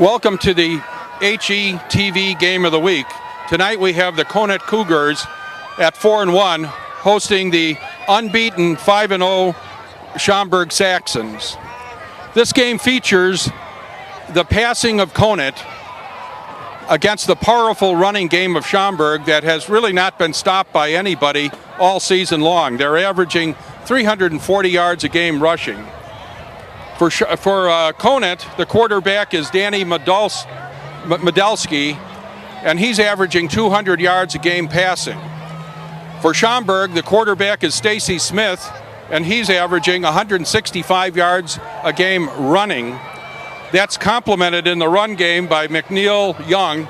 Welcome to the HETV Game of the Week. Tonight we have the Conant Cougars at 4-1 hosting the unbeaten 5-0 Schaumburg Saxons. This game features the passing of Conant against the powerful running game of Schaumburg that has really not been stopped by anybody all season long. They're averaging 340 yards a game rushing. For Conant, the quarterback is Danny Medalski, and he's averaging 200 yards a game passing. For Schaumburg, the quarterback is Stacy Smith, and he's averaging 165 yards a game running. That's complemented in the run game by McNeil Young,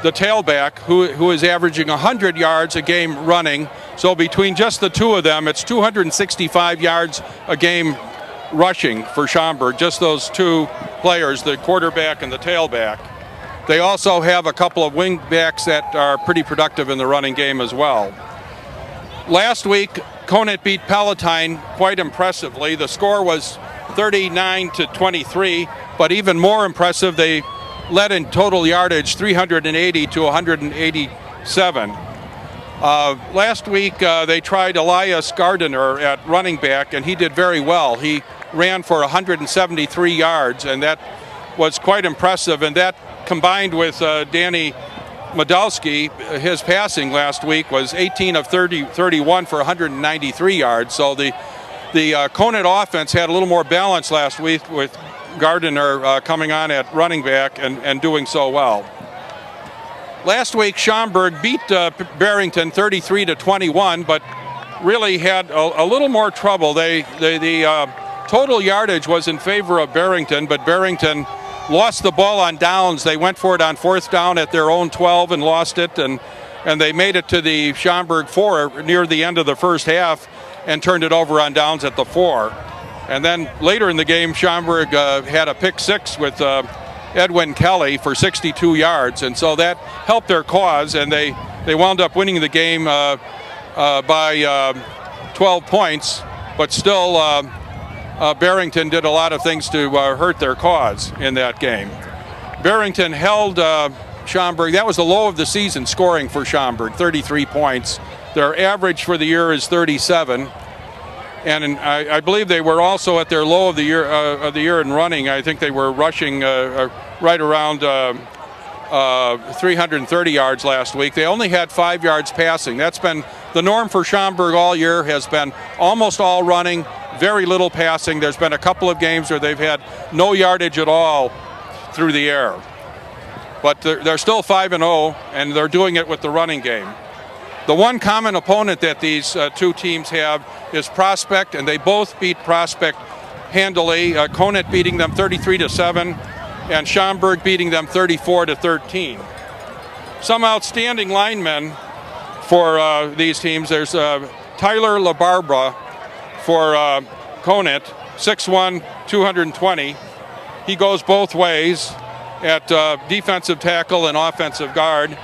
the tailback, who is averaging 100 yards a game running. So between just the two of them, it's 265 yards a game rushing for Schaumburg, just those two players, the quarterback and the tailback. They also have a couple of wing backs that are pretty productive in the running game as well. Last week, Conant beat Palatine quite impressively. The score was 39-23, but even more impressive, they led in total yardage 380 to 187. Last week, they tried Elias Gardiner at running back, and he did very well. He ran for 173 yards, and that was quite impressive. And that combined with Danny Medalski, his passing last week was 18 of 31 for 193 yards. So the Conant offense had a little more balance last week with Gardiner coming on at running back and doing so well. Last week, Schaumburg beat Barrington 33-21, but really had a little more trouble. The total yardage was in favor of Barrington, but Barrington lost the ball on downs. They went for it on fourth down at their own 12 and lost it, and they made it to the Schaumburg 4 near the end of the first half and turned it over on downs at the 4. And then later in the game, Schaumburg had a pick six with Edwin Kelly for 62 yards, and so that helped their cause, and they wound up winning the game by 12 points, but still Barrington did a lot of things to hurt their cause in that game. Barrington held Schaumburg. That was the low of the season scoring for Schaumburg, 33 points. Their average for the year is 37. And I believe they were also at their low of the year in running. I think they were rushing right around 330 yards last week. They only had 5 yards passing. That's been the norm for Schaumburg all year, has been almost all running, very little passing. There's been a couple of games where they've had no yardage at all through the air. But they're still 5-0, and they're doing it with the running game. The one common opponent that these two teams have is Prospect, and they both beat Prospect handily. Conant beating them 33-7, and Schaumburg beating them 34-13. Some outstanding linemen for these teams. There's Tyler LaBarbera for Conant, 6'1", 220. He goes both ways at defensive tackle and offensive guard.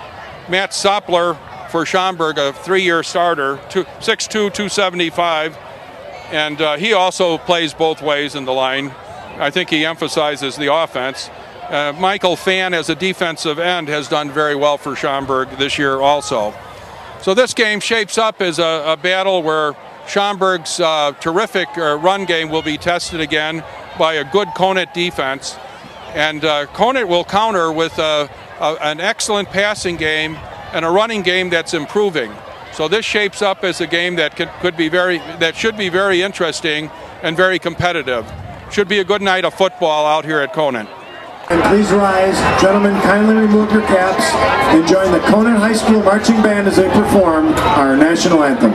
Matt Soppler for Schaumburg, a 3-year starter, 6'2", 275, and he also plays both ways in the line. I think he emphasizes the offense. Michael Fan, as a defensive end, has done very well for Schaumburg this year also. So this game shapes up as a battle where Schaumburg's terrific run game will be tested again by a good Conant defense, and Conant will counter with an excellent passing game and a running game that's improving. So this shapes up as a game that should be very interesting and very competitive. Should be a good night of football out here at Conant. And please rise, gentlemen, kindly remove your caps and join the Conant High School Marching Band as they perform our national anthem.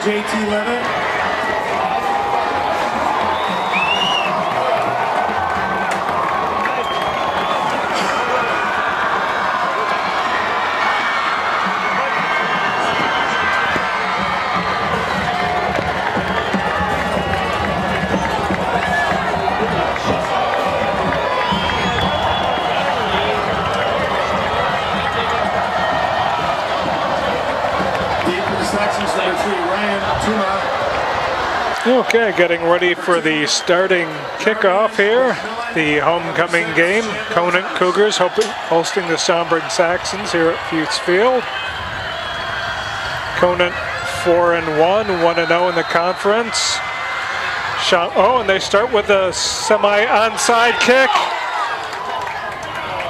J.T. Levitt. Okay, getting ready for the starting kickoff here. The homecoming game. Conant Cougars hosting the Schaumburg Saxons here at Fuchs Field. Conant 4-1, 1-0 in the conference. Oh, and they start with a semi-onside kick.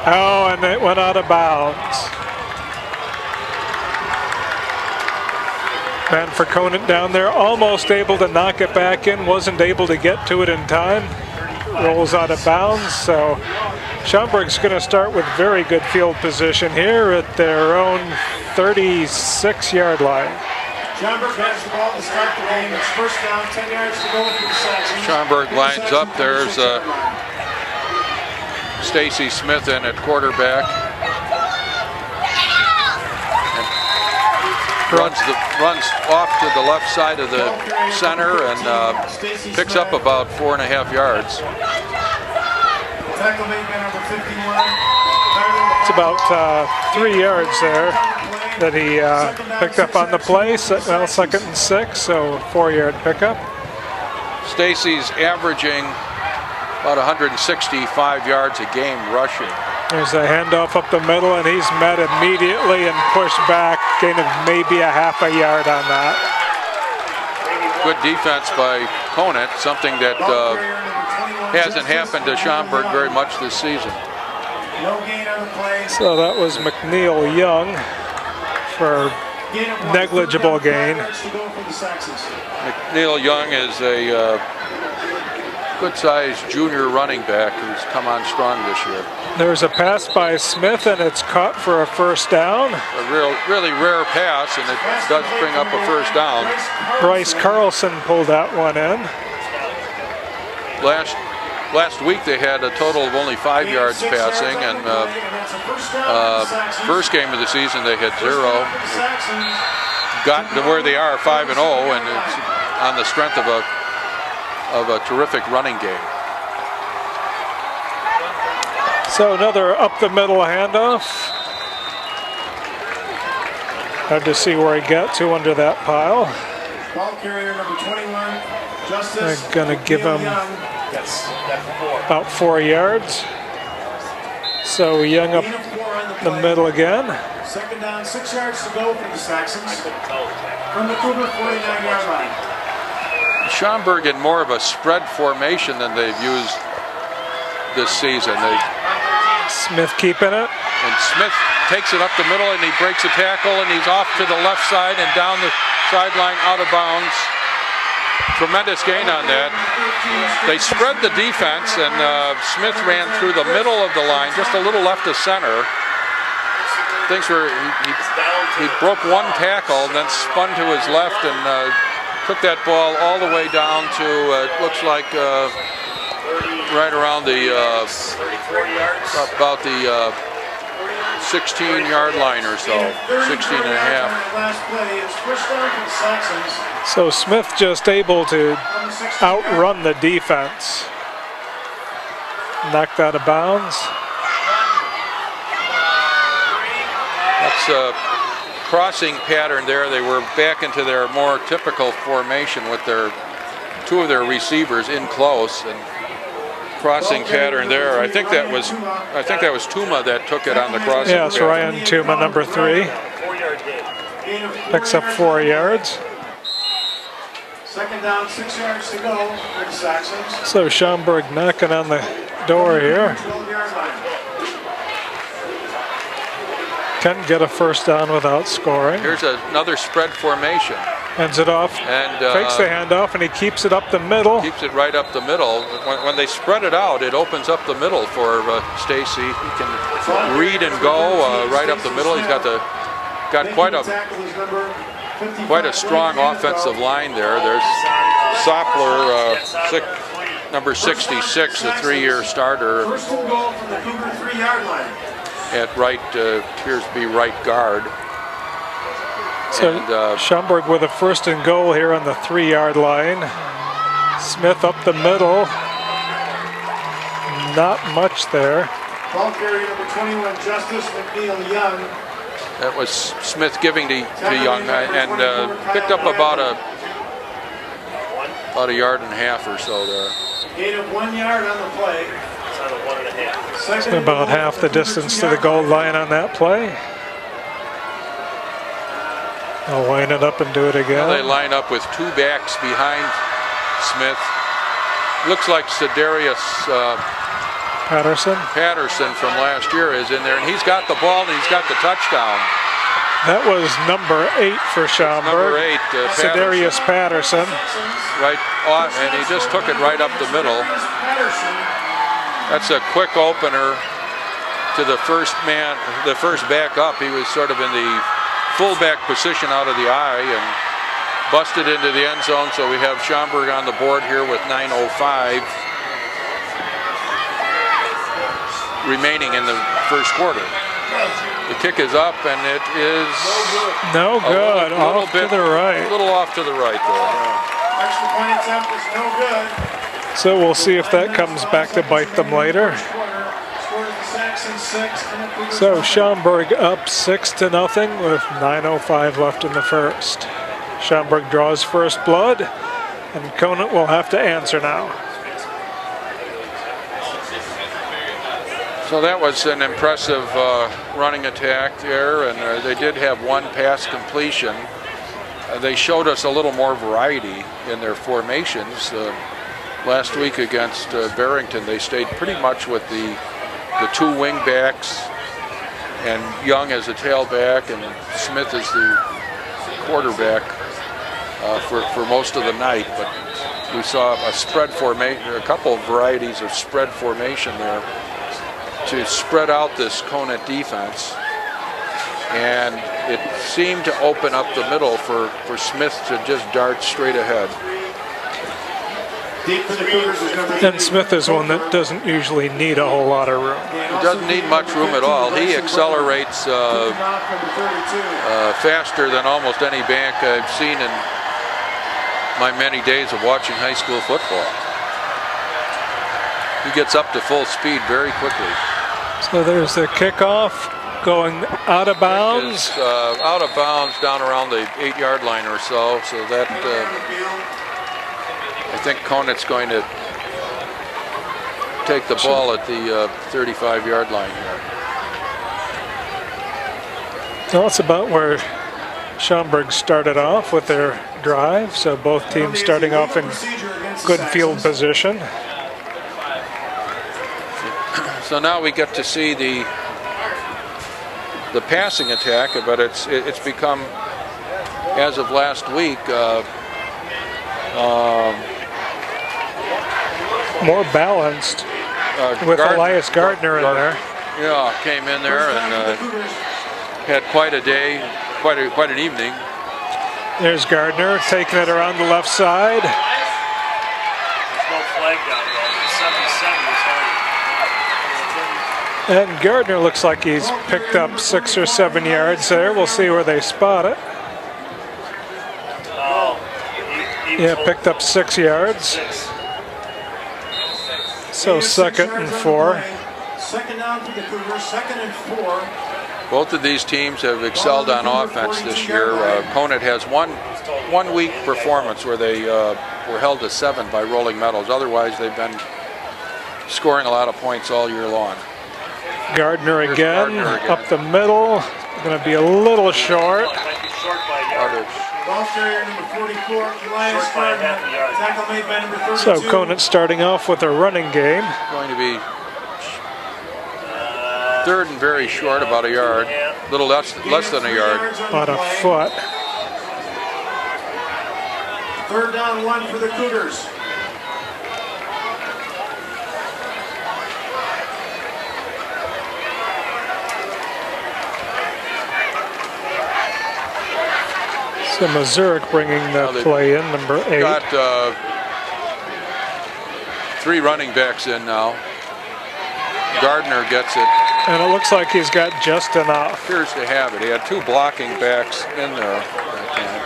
Oh, and it went out of bounds. Man for Conant down there, almost able to knock it back in, wasn't able to get to it in time. Rolls out of bounds, so Schaumburg's going to start with very good field position here at their own 36-yard line. Schaumburg has the ball to start the game. It's first down, 10 yards to go for the Saxons. Schaumburg lines up. There's Stacy Smith in at quarterback. Runs off to the left side of the center and picks up about 4.5 yards. It's about 3 yards there that he picked up on the play. Well, 2nd and 6, so 4-yard pickup. Stacy's averaging about 165 yards a game rushing. There's a handoff up the middle, and he's met immediately and pushed back, gain of maybe a half a yard on that. Good defense by Conant, something that hasn't happened to Schaumburg very much this season. So that was McNeil Young for negligible gain. McNeil Young is a good-sized junior running back who's come on strong this year. There's a pass by Smith, and it's caught for a first down. A really rare pass, and it does bring up a first down. Bryce Carlson pulled that one in. Last week they had a total of only 5 yards passing, and first game of the season they had 0. Gotten to where they are, 5-0, and it's on the strength of a terrific running game. So another up the middle handoff. Hard to see where he got to under that pile. Ball carrier number 21, Justice. They're going to give him about 4 yards. So Young up the middle again. 2nd down, 6 yards to go for the Saxons. From the Cougar 49-yard line. Schaumburg in more of a spread formation than they've used this season. Smith keeping it. And Smith takes it up the middle and he breaks a tackle and he's off to the left side and down the sideline out of bounds. Tremendous gain on that. They spread the defense and Smith ran through the middle of the line, just a little left of center. Things were, he broke one tackle and then spun to his left and took that ball all the way down to, it looks like right around the, about the 16-yard line or so, 16 and a half. So Smith just able to outrun the defense. Knocked out of bounds. That's a crossing pattern there. They were back into their more typical formation with their 2 of their receivers in close and crossing pattern there. I think that was Tuma that took it on the crossing. Yes, pattern. Ryan Tuma, number 3. Picks up 4 yards. 2nd down, 6 yards to go for the Saxons. So Schaumburg knocking on the door here. Can't get a first down without scoring. Here's another spread formation. Hands it off, and fakes the handoff, and he keeps it up the middle. Keeps it right up the middle. When they spread it out, it opens up the middle for Stacy. He can read and go right up the middle. He's got quite a quite a strong offensive line there. There's Soppler, number 66, a 3-year starter. First and goal from the Cougar 3-yard line. At right, appears to be right guard. So And, Schaumburg with a first and goal here on the 3-yard line. Smith up the middle. Not much there. Ball carrier number 21, Justice McNeil Young. That was Smith giving to Young, and picked up about a yard and a half or so there. Gain of 1 yard on the play. It's about half the distance to the goal line on that play. They'll line it up and do it again. Well, they line up with 2 backs behind Smith. Looks like Cedarius Patterson from last year is in there, and he's got the ball and he's got the touchdown. That was number 8 for Schaumburg. Number 8, Cedarius Patterson. Right on, and he just took it right up the middle. That's a quick opener to the first man, the first back up. He was sort of in the fullback position out of the eye and busted into the end zone. So we have Schaumburg on the board here with 9:05 remaining in the first quarter. The kick is up, and it is no good. Off to the right. A little off to the right there. Yeah. Extra point attempt is no good. So we'll see if that comes back to bite them later. So Schaumburg up 6-0 with 9:05 left in the first. Schaumburg draws first blood, and Conant will have to answer now. So that was an impressive running attack there, and they did have 1 pass completion. They showed us a little more variety in their formations. Last week against Barrington, they stayed pretty much with the 2 wing backs, and Young as a tailback, and Smith as the quarterback for most of the night. But we saw a spread formation, a couple of varieties of spread formation there to spread out this Conant defense, and it seemed to open up the middle for Smith to just dart straight ahead. And Smith is one that doesn't usually need a whole lot of room. He doesn't need much room at all. He accelerates faster than almost any back I've seen in my many days of watching high school football. He gets up to full speed very quickly. So there's the kickoff going out of bounds. Out of bounds down around the 8-yard line or so. So that I think Conant's going to take the ball at the 35-yard line here. Well, that's about where Schaumburg started off with their drive. So both teams starting off in good field position. So now we get to see the passing attack, but it's become, as of last week, more balanced with Elias Gardner in there. Yeah, came in there and had quite a day, quite an evening. There's Gardner taking it around the left side. There's no flag down there. 77 is hard. And Gardner looks like he's picked up 6 or 7 yards there. We'll see where they spot it. Yeah, picked up 6 yards. So 2nd and 4. Second down for the Cougars, 2nd and 4. Both of these teams have excelled on offense this year. Conant has one week performance where they were held to 7 by Rolling Meadows. Otherwise, they've been scoring a lot of points all year long. Gardner again, up the middle. Going to be a little short. Ball carrier number 44, Elias Gardner. Tackle made by number 32. So Conant starting off with a running game. Going to be 3rd and very short, about a yard. A little less than a yard. About a foot. 3rd down 1 for the Cougars. So Mazurek bringing the play in, number 8. Got 3 running backs in now. Gardner gets it. And it looks like he's got just enough. Appears to have it. He had 2 blocking backs in there that time.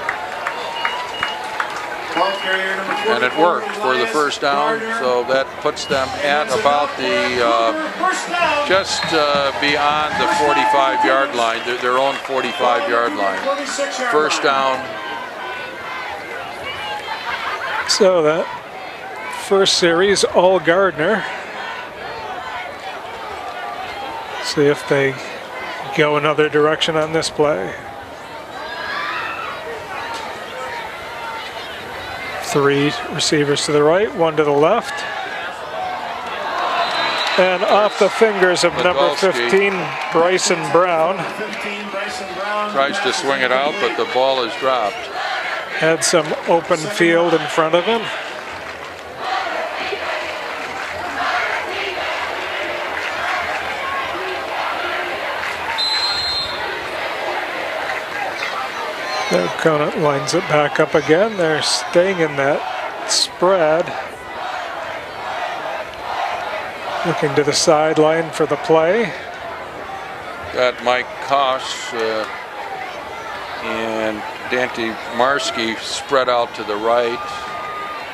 And it worked for the first down, so that puts them at about the just beyond the 45-yard line, their own 45-yard line. First down. So that first series, all Gardner. See if they go another direction on this play. 3 receivers to the right, 1 to the left. And off the fingers of number 15, Bryson Brown. Tries to swing it out, but the ball is dropped. Had some open field in front of him. Their Conant lines it back up again. They're staying in that spread. Looking to the sideline for the play. Got Mike Koss and Dante Marski spread out to the right,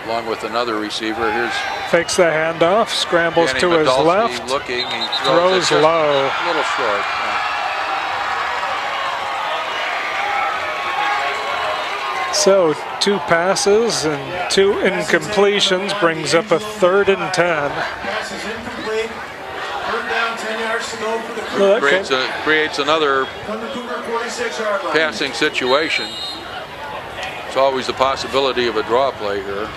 along with another receiver. Here's fakes the handoff, scrambles Danny to his Medalski left. looking, he throws low. A little short. So 2 passes and 2 incompletions brings up a 3rd and 10. Well, Creates another passing situation. It's always the possibility of a draw play here.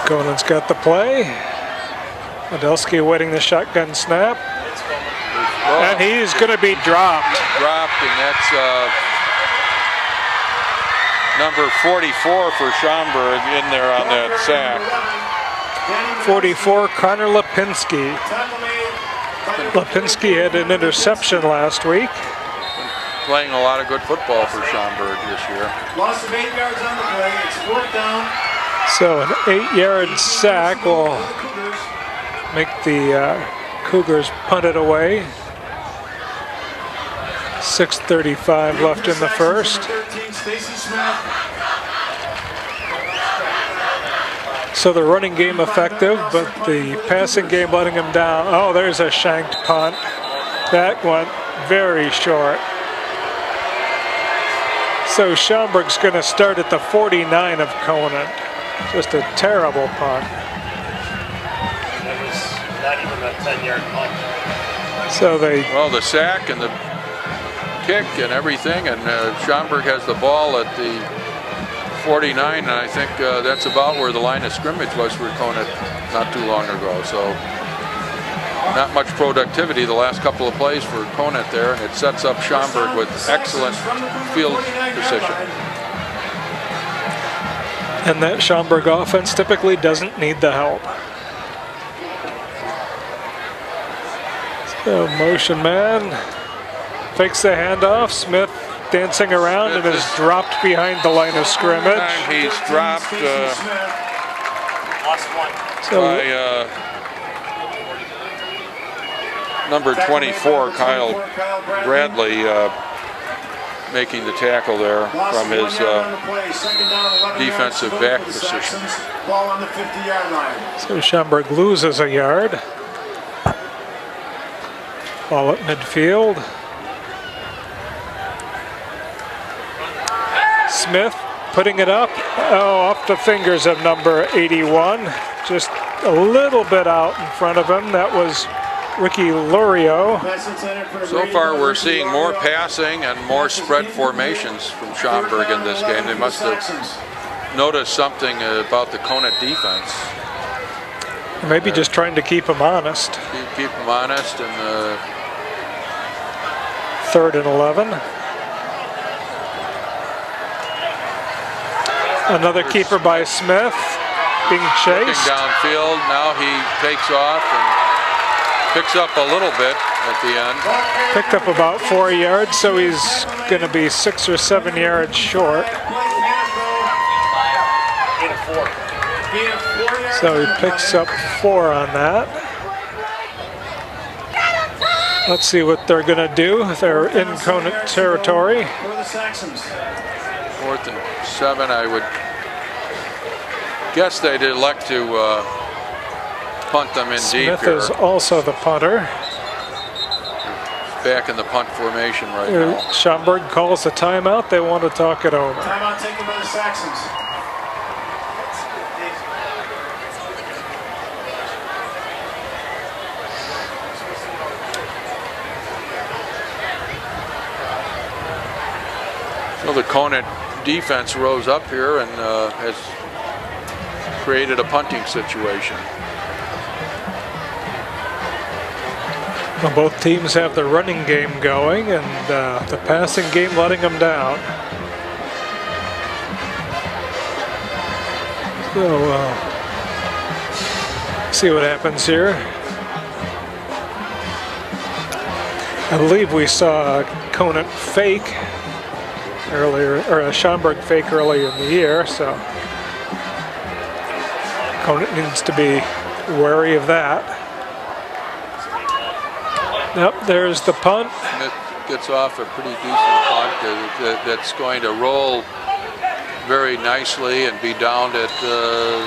Conan's got the play. Medalski awaiting the shotgun snap. And he's going to be dropped. And that's number 44 for Schaumburg in there on that sack. 44, Connor Lipinski. Lipinski had an interception last week. Playing a lot of good football for Schaumburg this year. Loss of 8 yards on the play. It's 4th down. So an 8-yard sack will make the Cougars punt it away. 6:35 left in the first. So the running game effective, but the passing game letting them down. Oh, there's a shanked punt. That went very short. So Schaumburg's going to start at the 49 of Conant. Just a terrible punt. That was not even a 10-yard punt. So they... Well, the sack and the kick and everything, and Schaumburg has the ball at the 49, and I think that's about where the line of scrimmage was for Conant not too long ago. So not much productivity the last couple of plays for Conant there, and it sets up Schaumburg with excellent field position. And that Schaumburg offense typically doesn't need the help. So motion man fakes the handoff. Smith dancing around and is dropped behind the line of scrimmage. He's dropped by number 24, Kyle Bradley, making the tackle there from his defensive back position. So Schaumburg loses a yard. Ball at midfield. Smith putting it up. Oh, off the fingers of number 81. Just a little bit out in front of him. That was Ricky Lurio. So far we're seeing more passing and more spread formations from Schaumburg in this game. They must have noticed something about the Conant defense. Maybe just trying to keep him honest. Keep him honest. And 3rd and 11. Another keeper by Smith, being Looking chased. downfield. Now he takes off and picks up a little bit at the end. Picked up about 4 yards, so he's going to be 6 or 7 yards short. So he picks up 4 on that. Let's see what they're going to do. They're in Conant territory. For the Saxons. 4th and 7, I would guess they'd elect to punt them in deep Smith here. is also the punter. Back in the punt formation right now. Schaumburg calls a timeout. They want to talk it over. Timeout taken by the Saxons. So the Conant defense rose up here and has created a punting situation. Well, both teams have the running game going and the passing game letting them down. So, see what happens here. I believe we saw a Conant fake earlier, or a Schaumburg fake earlier in the year, so Conant needs to be wary of that. Yep, there's the punt. Smith gets off a pretty decent punt that's going to roll very nicely and be down at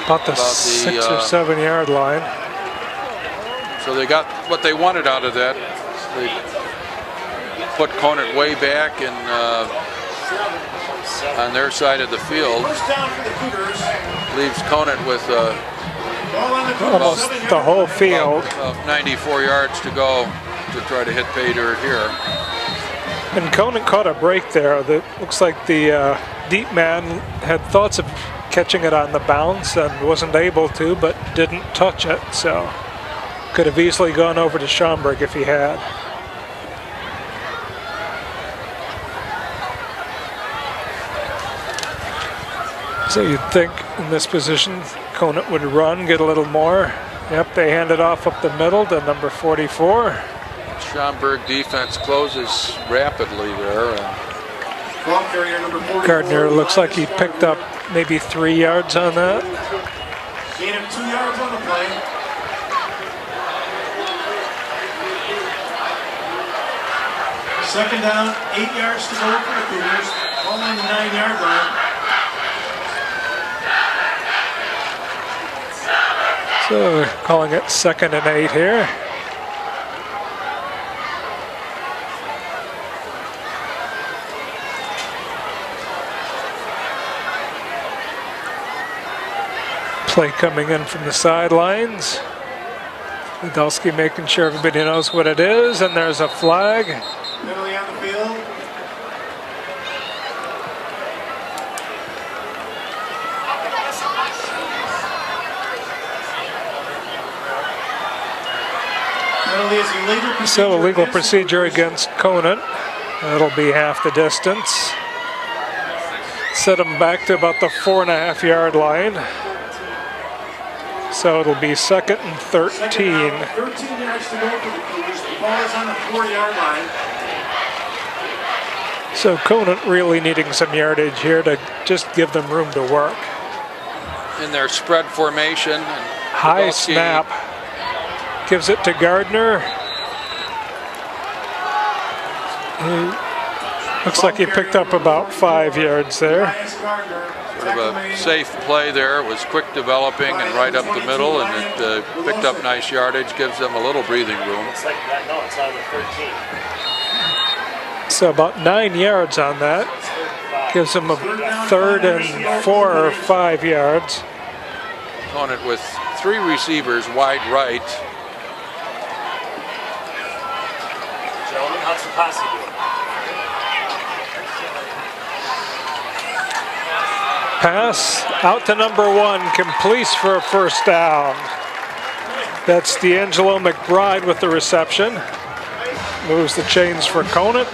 About the 6 or 7 yard line. So they got what they wanted out of that. They put Conant way back and on their side of the field. First down for the Cougars. Leaves Conant with Ball on the Cougars. Almost the whole field. 94 yards to go to try to hit pay dirt here. And Conant caught a break there that looks like the deep man had thoughts of catching it on the bounce and wasn't able to, but didn't touch it. So could have easily gone over to Schaumburg if he had. So you'd think in this position, Conant would run, get a little more. Yep, they hand it off up the middle to number 44. Schaumburg defense closes rapidly there. And Ball carrier number 44. Gardner looks like he picked up maybe 3 yards on that. Gain of 2 yards on the play. Second down, 8 yards to go for the Cougars. Ball on the 9 yard line. So we're calling it 2nd and 8 here. Play coming in from the sidelines. Widalski making sure everybody knows what it is, and there's a flag. Penalty on the field. Penalty is illegal procedure. So illegal procedure against Conant. That'll be half the distance. Set him back to about the 4.5 yard line. So it'll be 2nd and 13. 13 yards to go for the Cougars. The ball is on the 4 yard line. So Conant really needing some yardage here to just give them room to work. in their spread formation. And High Widalski snap. Gives it to Gardner. Looks like he picked up about 5 yards there. Sort of a safe play there. It was quick developing and right up the middle, and it picked up nice yardage, gives them a little breathing room. It's like that. No, it's on the 13. So about 9 yards on that. Gives them a 3rd and 4 or 5 yards. Conant with 3 receivers wide right. Gentlemen, how's the posse doing? Pass out to number 1, completes for a first down. That's D'Angelo McBride with the reception. Moves the chains for Conant.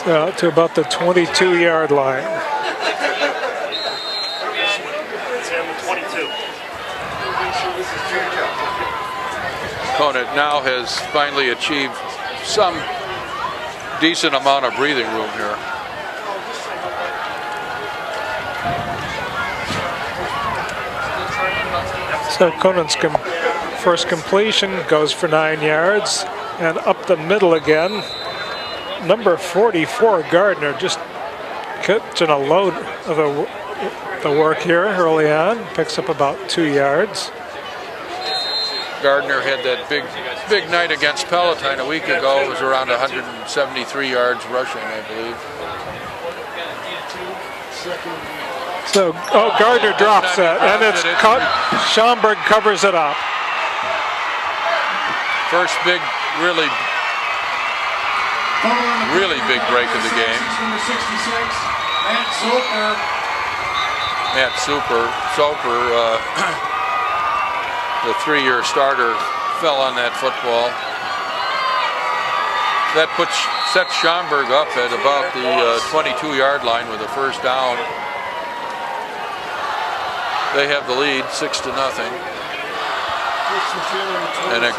So out to about the 22-yard line. It's him with 22. Conant now has finally achieved some decent amount of breathing room here. So Conant's first completion goes for 9 yards, and up the middle again. Number 44, Gardner, just catching a load of the work here early on. Picks up about 2 yards. Gardner had that big night against Palatine a week ago. It was around 173 yards rushing, I believe. So, Gardner drops it, and it's cut. Schaumburg covers it up. First big, really big break of the game. Number 66, Matt Soper. Soper, the 3-year starter, fell on that football. That sets Schaumburg up at about the 22-yard line with a first down. They have the lead, 6-0, and a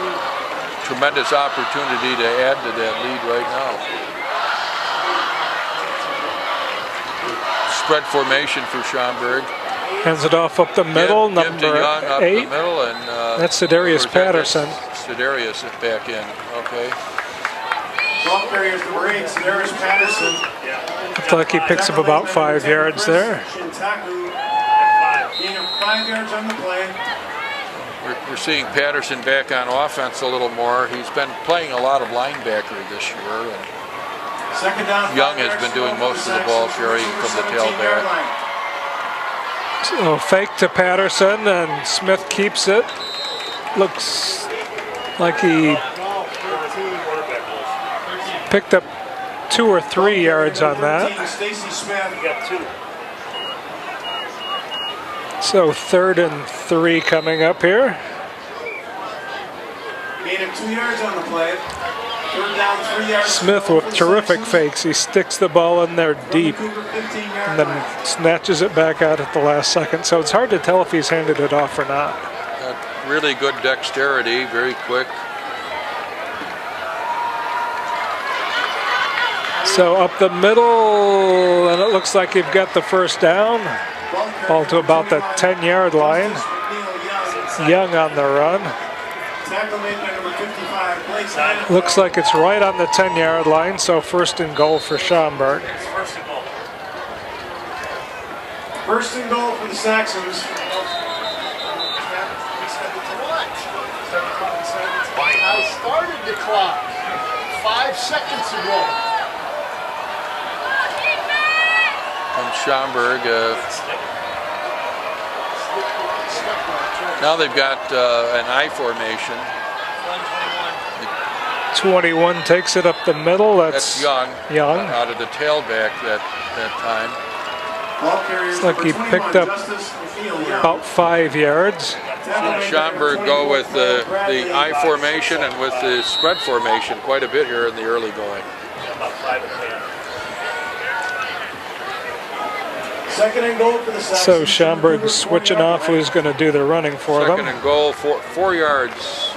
tremendous opportunity to add to that lead right now. Spread formation for Schaumburg. Hands it off up the middle, Give to number Young up 8. the middle, and That's Cedarius Patterson. Cedarius is back in. Okay. Ball carriers number 8, Cedarius Patterson. Looks like he picks up about 5 yards there. Shintaku, gain of 5 yards on the play. We're seeing Patterson back on offense a little more. He's been playing a lot of linebacker this year. And Second down. Young has been doing most of the ball carrying from the tailback. So fake to Patterson, and Smith keeps it. Looks like he picked up 2 or 3 yards on that. So 3rd and 3 coming up here. Gain of 2 yards on the play. Third down, 3 yards. Smith with terrific fakes. He sticks the ball in there deep and then snatches it back out at the last second. So it's hard to tell if he's handed it off or not. Really good dexterity, very quick. So up the middle, and it looks like you've got the first down. Ball to about the 10-yard line. Young on the run. Looks like it's right on the 10-yard line, so 1st and goal for Schaumburg. First and goal for the Saxons. I started the clock 5 seconds ago. From Schaumburg. Now they've got an I formation. 21 takes it up the middle. That's Young. Young. Out of the tailback that time. Looks like he picked up about 5 yards. Schaumburg go with the I formation and with the spread formation quite a bit here in the early going. Second and goal for the Saxons. So Schaumburg switching off who's going to do the running for them. Second and goal, 4 yards.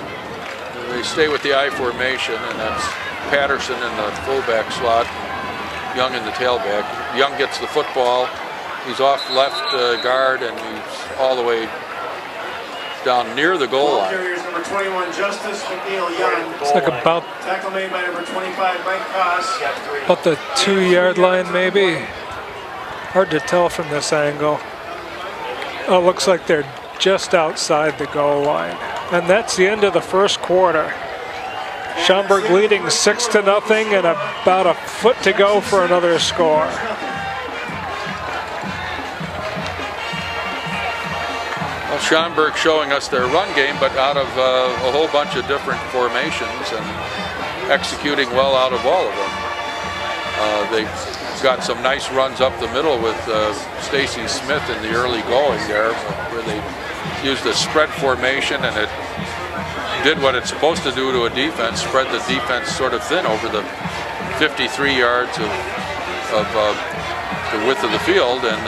They stay with the I formation, and that's Patterson in the fullback slot, Young in the tailback. Young gets the football. He's off left guard, and he's all the way down near the goal line. Carriers number 21, Justice McNeil Young. It's like about Tackle made by number 25, Mike Koss. about the 2-yard line, maybe. Hard to tell from this angle. Oh, looks like they're just outside the goal line. And that's the end of the first quarter. Schaumburg leading 6-0, and about a foot to go for another score. Well, Schaumburg showing us their run game, but out of a whole bunch of different formations and executing well out of all of them. They've got some nice runs up the middle with Stacy Smith in the early going there, where they used a spread formation, and it did what it's supposed to do to a defense, spread the defense sort of thin over the 53 yards of the width of the field and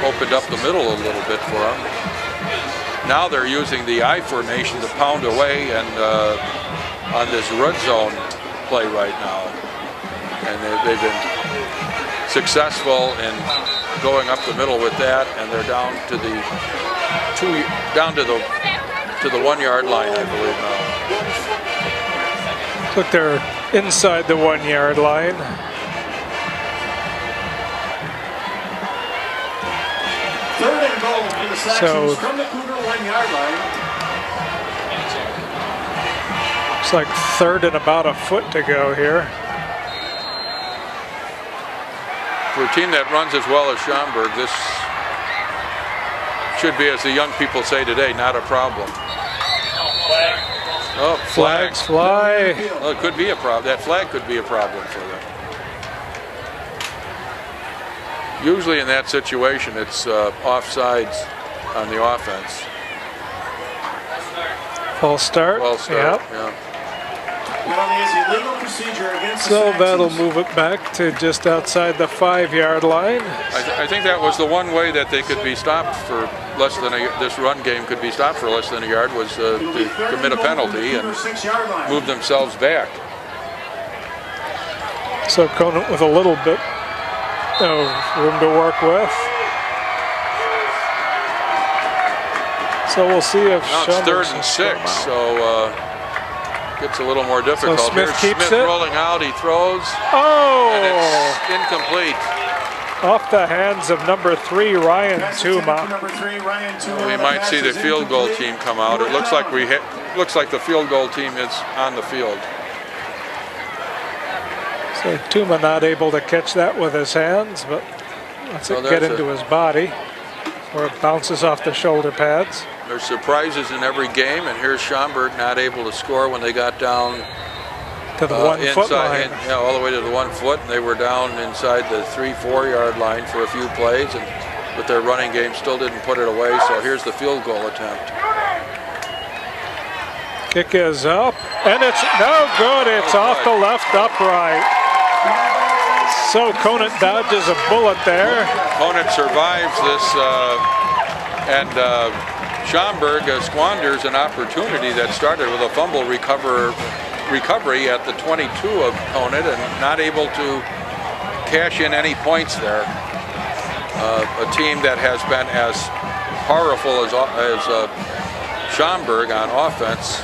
opened up the middle a little bit for them. Now they're using the I formation to pound away and on this red zone play right now, and they've been successful in going up the middle with that, and they're down to the 1 yard line, I believe now. Look, they're inside the 1 yard line. Third and goal for the Saxons from the Cougar 1 yard line. It's like third and about a foot to go here. For a team that runs as well as Schaumburg, this should be, as the young people say today, not a problem. Oh, Flags fly. Well, it could be a problem. That flag could be a problem for them. Usually in that situation, it's offsides on the offense. False start. False start, Yep. yeah. Illegal procedure against So the that'll Saxons. move it back to just outside the 5 yard line. I think that was the one way that they could be stopped for less than this run game could be stopped for less than a yard, was to commit a penalty and move themselves back. So Conant with a little bit of room to work with. So we'll see if Now it's Schaumburg 3rd and can 6, so gets a little more difficult. So Smith Here's keeps Smith it. rolling out, he throws, Oh! and it's incomplete. Off the hands of number 3, Ryan Tuma. Number 3, Ryan Tuma. We might see the field goal team come out. It looks like looks like the field goal team is on the field. So Tuma not able to catch that with his hands, but lets it get into his body, where it bounces off the shoulder pads. There's surprises in every game, and here's Schaumburg not able to score when they got down To the 1 foot line. all the way to the 1 foot, and they were down inside the 3-4 yard line for a few plays, but their running game still didn't put it away. So here's the field goal attempt. Kick is up, and it's no good. It's off the left upright. So Conant dodges a bullet there. Conant survives this, and Schaumburg squanders an opportunity that started with a fumble recovery at the 22 of Conant, and not able to cash in any points there. A team that has been as powerful as Schaumburg on offense,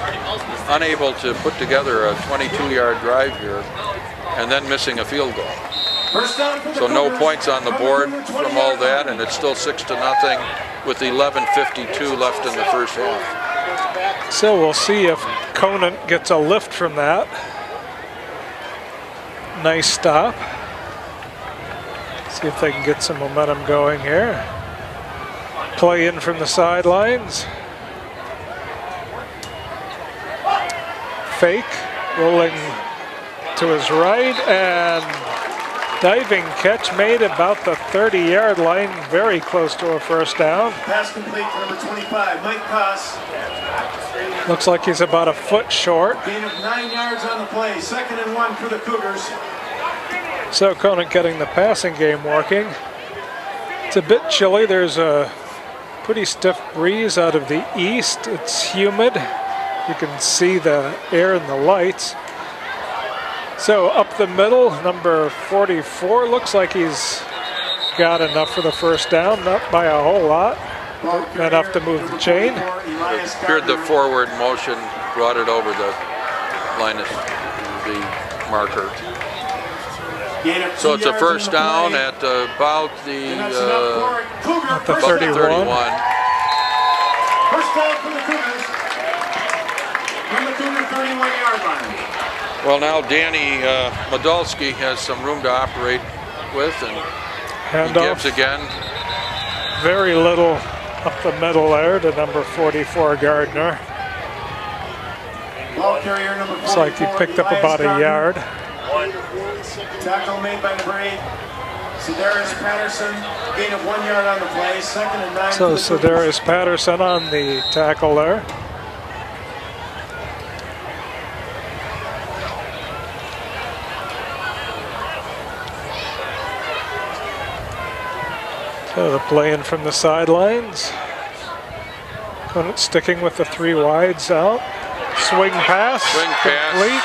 unable to put together a 22-yard drive here, and then missing a field goal. So no points on the board from all that, and it's still 6-0 with 11:52 left in the first half. So we'll see if Conant gets a lift from that. Nice stop. See if they can get some momentum going here. Play in from the sidelines. Fake, rolling to his right, and diving catch made about the 30-yard line, very close to a first down. Pass complete for number 25, Mike Koss. Looks like he's about a foot short. Gain of 9 yards on the play, 2nd and 1 for the Cougars. So Conant getting the passing game working. It's a bit chilly. There's a pretty stiff breeze out of the east. It's humid. You can see the air and the lights. So up the middle, number 44, looks like he's got enough for the first down, not by a whole lot, enough to move the chain. Appeared the forward motion brought it over the line of the marker. So it's a first down at about the 31. First down for the Cougars. From the Cougar 31-yard line. Well, now Danny Modulski has some room to operate with, and he gives again. Very little up the middle there to number 44, Gardner. Ball carrier number 44, Looks like he picked up about a yard. Tackle made by number 8, Sedaris Patterson. Gain of 1 yard on the play, 2nd and 9. So Sedaris Patterson on the tackle there. So the play in from the sidelines. Conant sticking with the 3 wides out. Swing pass. Swing pass. Complete.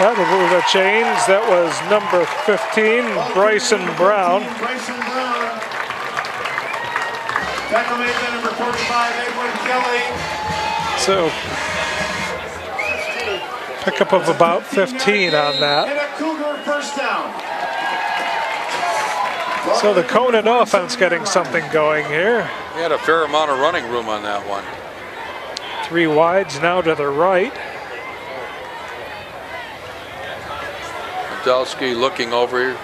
That'll move the chains. That was number 15, Bryson Brown. Bryson Brown. Tackle made by number 45, Edwin Kelly. So pickup of about 15 on that. And a Cougar first down. So the Conant offense getting something going here. He had a fair amount of running room on that one. 3 wides now to the right. Delsky looking over.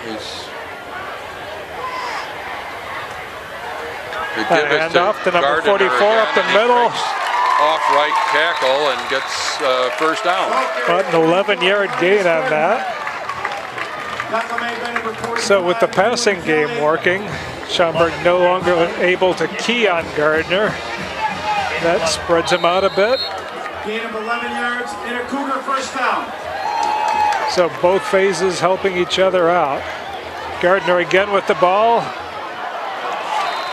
And off to number 44 up the middle. Off right tackle and gets first down. About an 11-yard gain on that. So with the passing game working, Schaumburg no longer able to key on Gardner. That spreads him out a bit. Gain of 11 yards and a Cougar first down. So both phases helping each other out. Gardner again with the ball.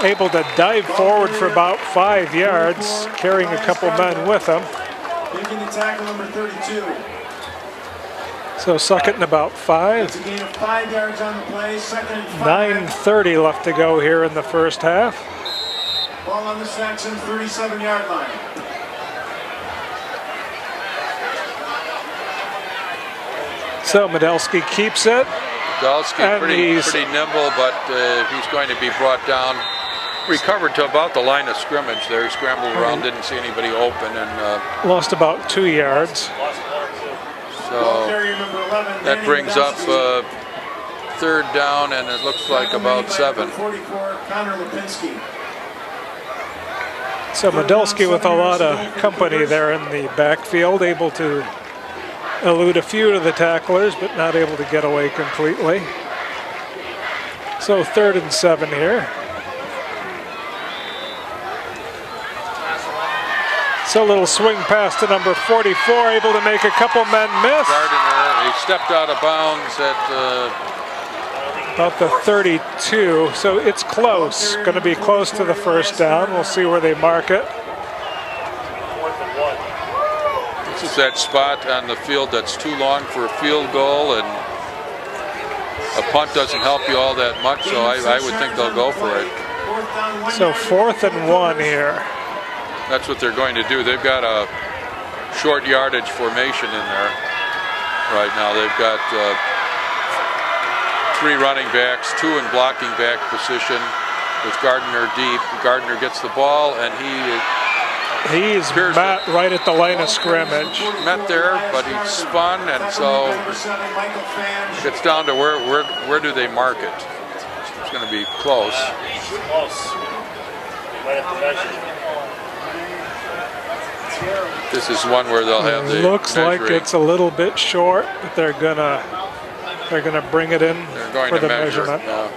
Able to dive forward for about 5 yards, carrying a couple men with him. Making the tackle number 32. So second and about 5. It's a gain of 5 yards on the play, second and 5. 9:30 left to go here in the first half. Ball on the Saxon 37-yard line. So Medelsky keeps it. Delsky pretty nimble, but he's going to be brought down. Recovered to about the line of scrimmage there. He scrambled around, didn't see anybody open, and lost about 2 yards. So that brings up third down, and it looks like about 7. 44, Connor Lipinski. So Medelsky with a lot of company there in the backfield, able to elude a few of the tacklers, but not able to get away completely. So 3rd and 7 here. So a little swing pass to number 44, able to make a couple men miss. Gardner, he stepped out of bounds at about the 32, so it's close. Going to be close to the first down. We'll see where they mark it. This is that spot on the field that's too long for a field goal, and a punt doesn't help you all that much, so I would think they'll go for it. So 4th and 1 here. That's what they're going to do. They've got a short yardage formation in there right now. They've got 3 running backs, 2 in blocking back position with Gardner deep. Gardner gets the ball, and he's met right at the line of scrimmage. Met there, but he spun, and so it's down to where do they mark it? It's going to be close. This is one where they'll have the looks like it's a little bit short, but they're gonna bring it in for the measurement. Yeah.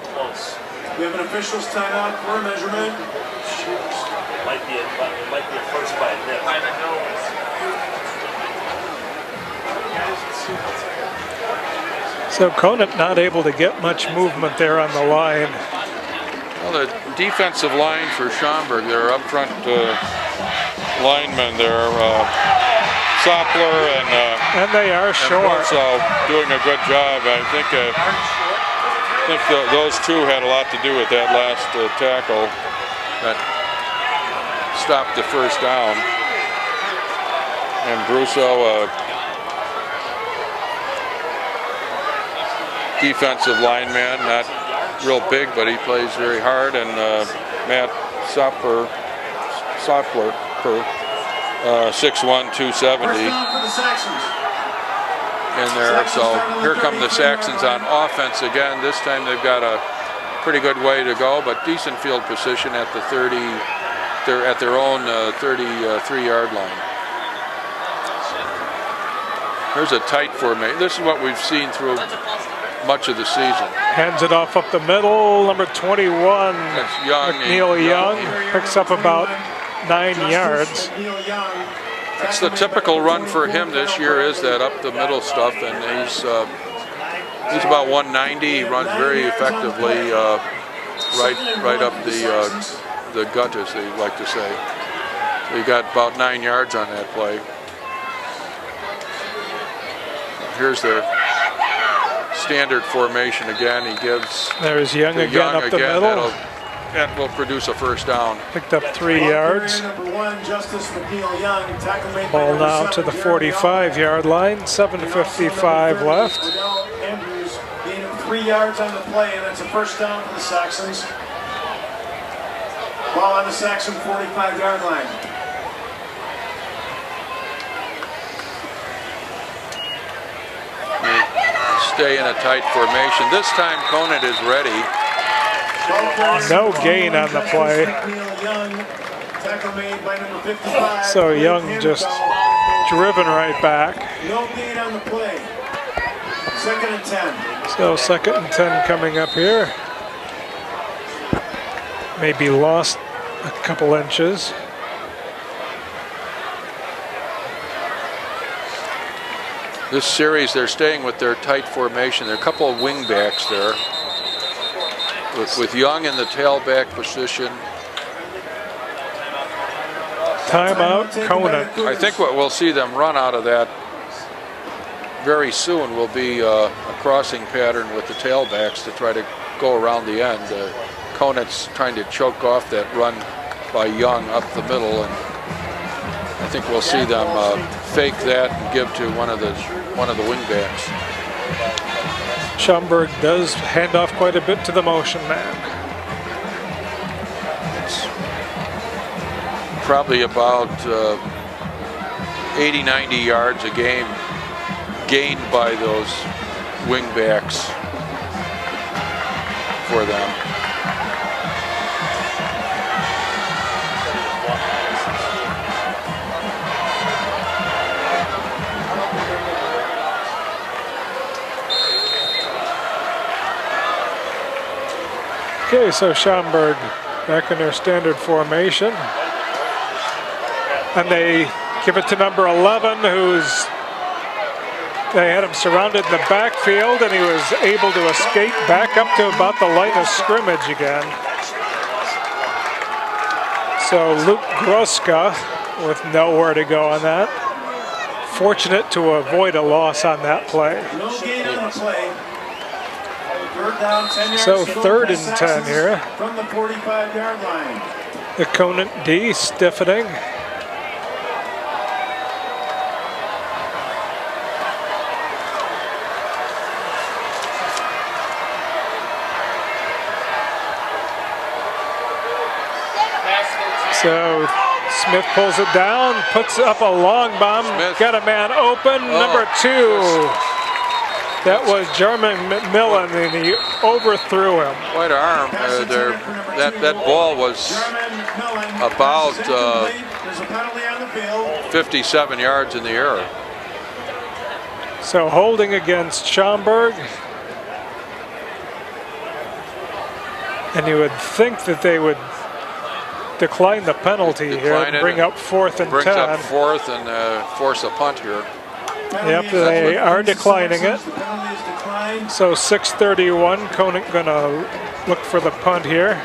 We have an official's timeout for a measurement. It might be a first by a nip. So Conant not able to get much movement there on the line. Well, the defensive line for Schaumburg, their up front linemen there, Soppler and they are short. So doing a good job. I think those 2 had a lot to do with that last tackle that stopped the first down. And Brusso, defensive lineman, not real big, but he plays very hard. And Matt Soppler, 6'1", 270 in there. So here come the Saxons on offense again. This time they've got a pretty good way to go, but decent field position at the 30. They're at their own 33-yard line. There's a tight formation. This is what we've seen through much of the season. Hands it off up the middle. Number 21, McNeil Young, picks up about 9 yards. That's the typical run for him this year, is that up the middle stuff, and he's He's about 190. He runs very effectively, right up the gut, as they like to say. He got about 9 yards on that play. Here's their standard formation again. He gives. There's Young again up the middle. That will produce a first down. Picked up 3 yards. Ball now to the 45-yard line. 7:55 left. Andrews gained 3 yards on the play, and that's a first down for the Saxons. Ball on the Saxon 45-yard line. Stay in a tight formation. This time Conant is ready. No gain on the play. So Young just driven right back. No gain on the play. 2nd and 10. So 2nd and 10 coming up here. Maybe lost a couple inches. This series, they're staying with their tight formation. There are a couple of wing backs there. With Young in the tailback position. Timeout, Conant. I think what we'll see them run out of that very soon will be a crossing pattern with the tailbacks to try to go around the end. Conant's trying to choke off that run by Young up the middle, and I think we'll see them fake that and give to one of the wingbacks. Schaumburg does hand off quite a bit to the motion man. It's probably about 80, 90 yards a game gained by those wingbacks for them. Okay, so Schaumburg back in their standard formation. And they give it to number 11, they had him surrounded in the backfield, and he was able to escape back up to about the line of scrimmage again. So Luke Groska with nowhere to go on that. Fortunate to avoid a loss on that play. No gain on the play. Third down, 10 yards. So 3rd and 10 here. From the 45-yard line. The Conant D stiffening. So Smith pulls it down, puts up a long bomb, got a man open, number 2. That was Jeremy McMillan, and he overthrew him. Quite an arm. That ball was about 57 yards in the air. So holding against Schaumburg. And you would think that they would decline the penalty here and bring up 4th and 10. Brings up 4th and force a punt here. Yep, they are declining it. So 6:31, Conant gonna look for the punt here.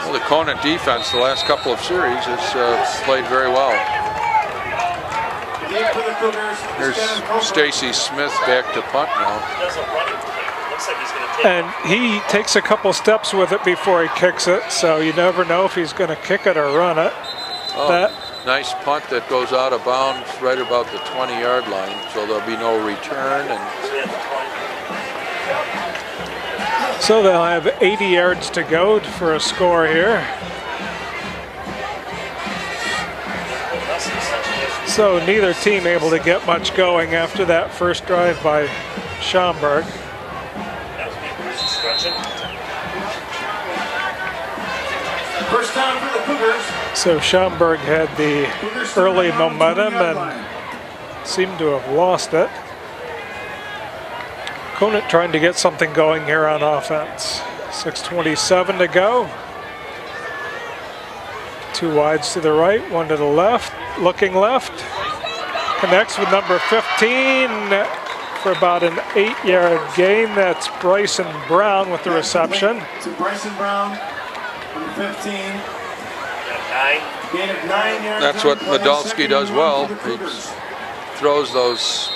Well, the Conant defense the last couple of series has played very well. Here's Stacy Smith back to punt now. And he takes a couple steps with it before he kicks it, so you never know if he's gonna kick it or run it. Oh, nice punt that goes out of bounds right about the 20-yard line, so there'll be no return. And so they'll have 80 yards to go for a score here. So neither team able to get much going after that first drive by Schaumburg. First down for the Cougars. So Schaumburg had the early momentum and seemed to have lost it. Conant trying to get something going here on offense. 6:27 to go. 2 wides to the right, 1 to the left. Looking left. Connects with number 15. for about an 8-yard gain. That's Bryson Brown with the reception. To Bryson Brown, number 15. 9. Gain of 9 yards. That's what Medalski does well. He throws those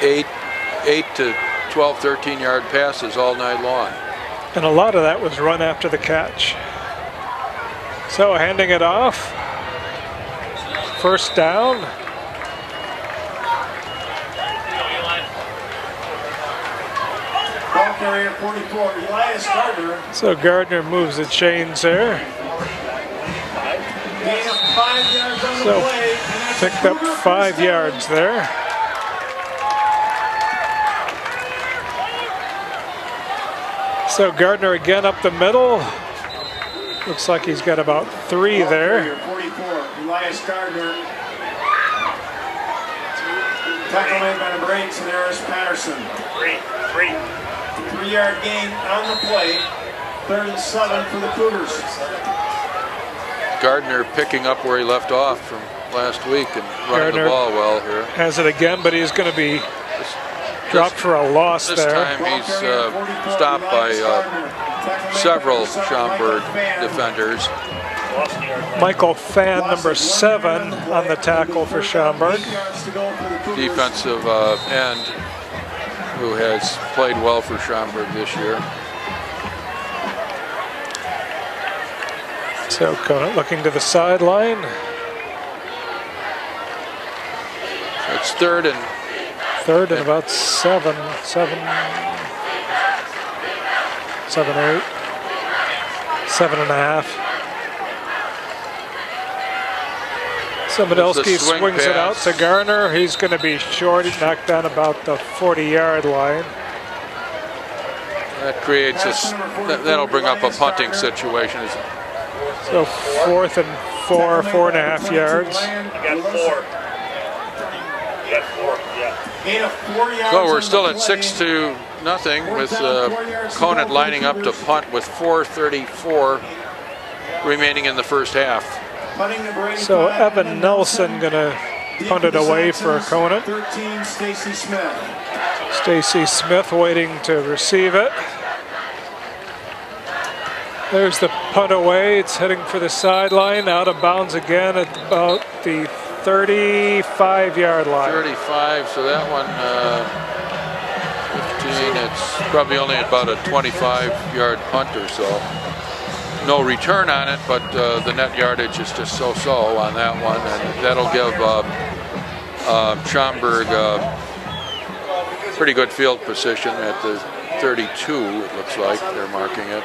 8 to 12, 13-yard passes all night long. And a lot of that was run after the catch. So handing it off. First down. Ball carrier 44, Elias Gardner. So Gardner moves the chains there. Gain of 5 yards on the So play. picked up 5 yards there. So Gardner again up the middle. Looks like he's got about 3 there. 44, Elias Gardner. Tackle made by number 8, Sanaris Patterson. 3. 3-yard gain on the play. 3rd and 7 for the Cougars. Gardner picking up where he left off from last week and running Gardner the ball well here. has it again, but he's going to be dropped for a loss This there. time he's stopped by several Schaumburg defenders. Michael Fan, number 7, on the tackle for Schaumburg. Defensive end who has played well for Schaumburg this year. So Conant looking to the sideline. It's third and about 7, 8. Seven and a half. So Medalski swing swings it out pass. to Garner. He's going to be short. He's knocked down about the 40-yard line. that creates that'll bring up a punting situation. So 4th and 4, 4.5 yards. You got 4. Yeah. Gain of 4 yards. So we're on still the at play. 6-0 with Conant lining up to punt with 4:34 remaining in the first half. Punting number 85, So Evan Nelson going to punt it away for Conant. 13, Stacy Smith. Stacy Smith waiting to receive it. There's the punt away. It's heading for the sideline. Out of bounds again at about the 35-yard line. 35, so that one 15, it's probably only about a 25-yard punt or so. No return on it, but the net yardage is just so-so on that one, and that'll give Schaumburg pretty good field position at the 32, it looks like they're marking it.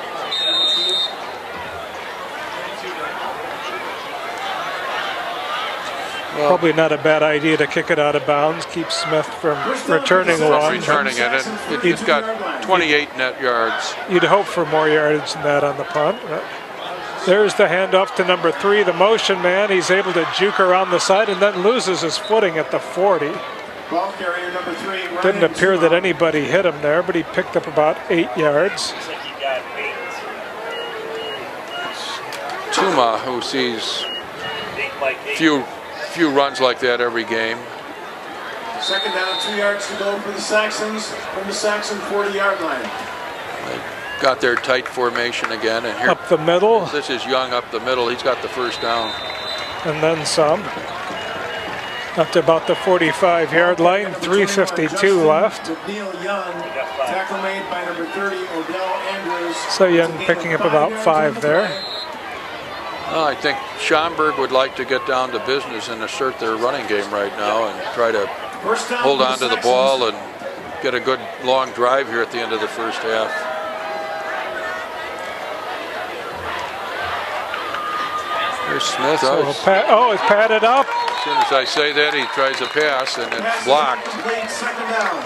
Well, Probably not a bad idea to kick it out of bounds, keep Smith from returning one. returning it, and it's got 28 net yards. You'd hope for more yardage than that on the punt. There's the handoff to number 3, the motion man. He's able to juke around the side and then loses his footing at the 40. Ball carrier number 3, Ryan Didn't appear that Zuma. anybody hit him there, but he picked up about 8 yards. Looks like you got 8. Tuma, who sees 8 like 8. few runs like that every game. Second down, 2 yards to go for the Saxons from the Saxon 40-yard line. They got their tight formation again, and here Up the middle, this is Young up the middle. He's got the first down. and then some. Up to about the 45-yard line, 3:52 left. Neil Young, tackle made by number 30, Odell Andrews. So Young picking up about 5 there. Well, I think Schaumburg would like to get down to business and assert their running game right now and try to First down hold for on to the Saxons. ball and get a good long drive here at the end of the first half. Here's Smith. So Oh, it's padded up. as soon as I say that, he tries a pass and it's Pass is blocked. incomplete, second down.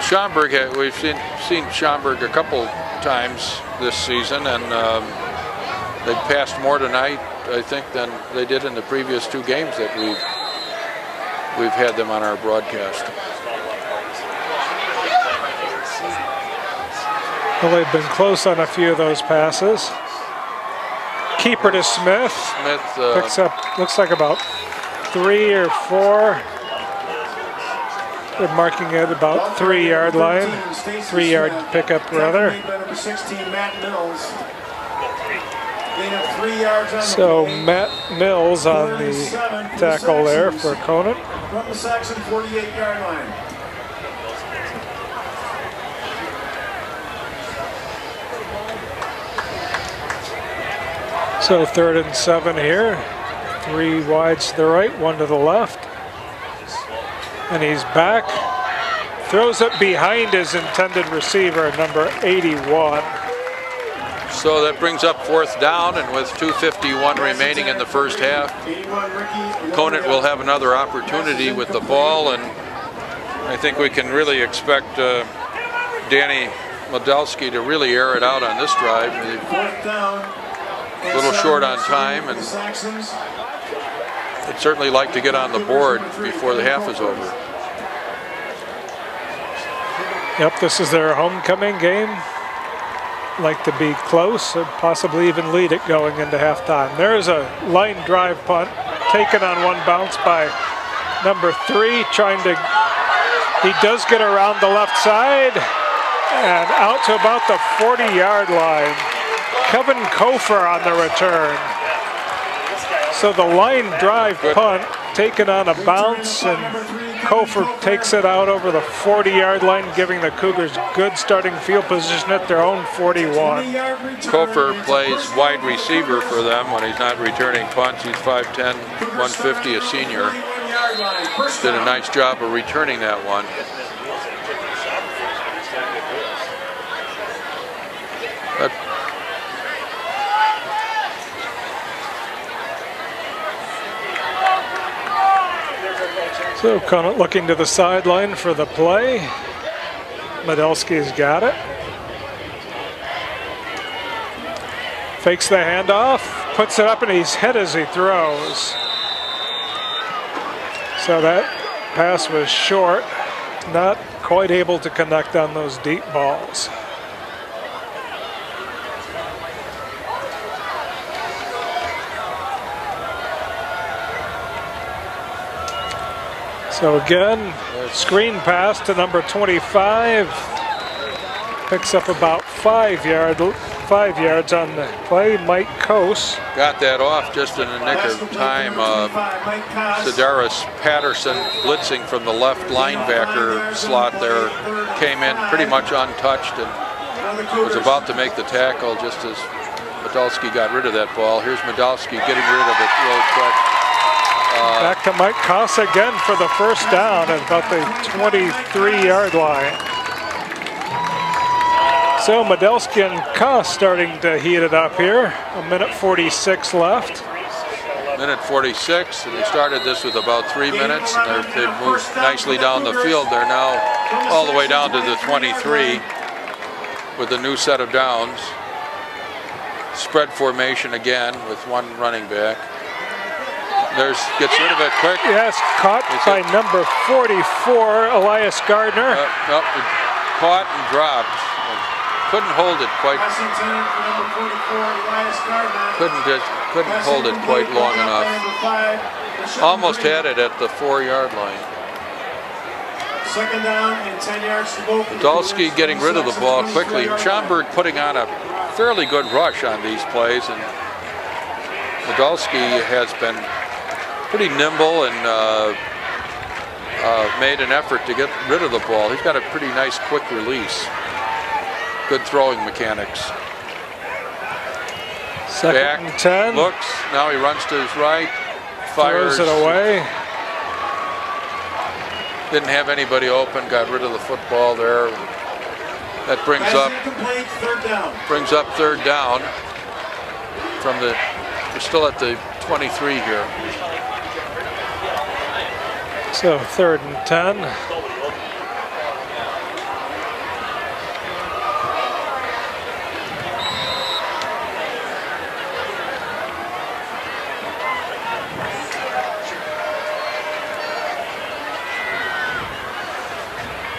Schaumburg, we've seen Schaumburg a couple times this season, and they passed more tonight, I think, than they did in the previous 2 games that we've had them on our broadcast. Well, they've been close on a few of those passes. keeper to Smith. Smith Picks up, looks like about 3 or 4. They're marking it about 3-yard line. 3-yard pickup, rather. Number 16, Matt Mills. Gain of 3 yards on So the play. Matt Mills on the tackle there for Conant. From the Saxon 48-yard line. So 3rd and 7 here. 3 wides to the right, 1 to the left. And he's back. Throws it behind his intended receiver, number 81. So that brings up 4th down, and with 2:51 remaining in the first half, Conant will have another opportunity with the ball, and I think we can really expect Danny Modelski to really air it out on this drive. A little short on time, and would certainly like to get on the board before the half is over. Yep, this is their homecoming game. Like to be close and possibly even lead it going into halftime. There's a line drive punt taken on one bounce by number 3, he does get around the left side and out to about the 40-yard line. Kevin Kofer on the return. So the line drive punt taken on a bounce, and Kofer takes it out over the 40-yard line, giving the Cougars good starting field position at their own 41. Kofer plays wide receiver for them when he's not returning punts. He's 5'10", 150, a senior. Did a nice job of returning that one. So Conant looking to the sideline for the play. Modelski's got it. Fakes the handoff, puts it up, and he's hit as he throws. So that pass was short, not quite able to connect on those deep balls. So again, screen pass to number 25. Picks up about 5 yards on the play. Mike Kose got that off just in the nick of time. Sedaris Patterson blitzing from the left linebacker slot there came in pretty much untouched and was about to make the tackle just as Modelski got rid of that ball. Here's Modelski getting rid of it real quick. Back to Mike Koss again for the first down at about the 23-yard line. So Modelski and Koss starting to heat it up here. 1:46 left. 1:46, and they started this with about 3 minutes, and they've moved nicely down the field. They're now all the way down to the 23 with a new set of downs. Spread formation again with one running back. Gets rid of it quick. Yes, caught by number 44, Elias Gardner. Caught and dropped. Couldn't hold it quite. Couldn't hold it quite long enough. Almost had it at the 4-yard line. Second down and 10 yards to go. Modelski getting rid of the ball quickly. Schaumburg putting on a fairly good rush on these plays, and Modelski has been pretty nimble and made an effort to get rid of the ball. He's got a pretty nice quick release. Good throwing mechanics. Second and 10. Looks, now he runs to his right, fires it away. Didn't have anybody open, got rid of the football there. That brings up third down from the, we're still at the 23 here. So 3rd and 10.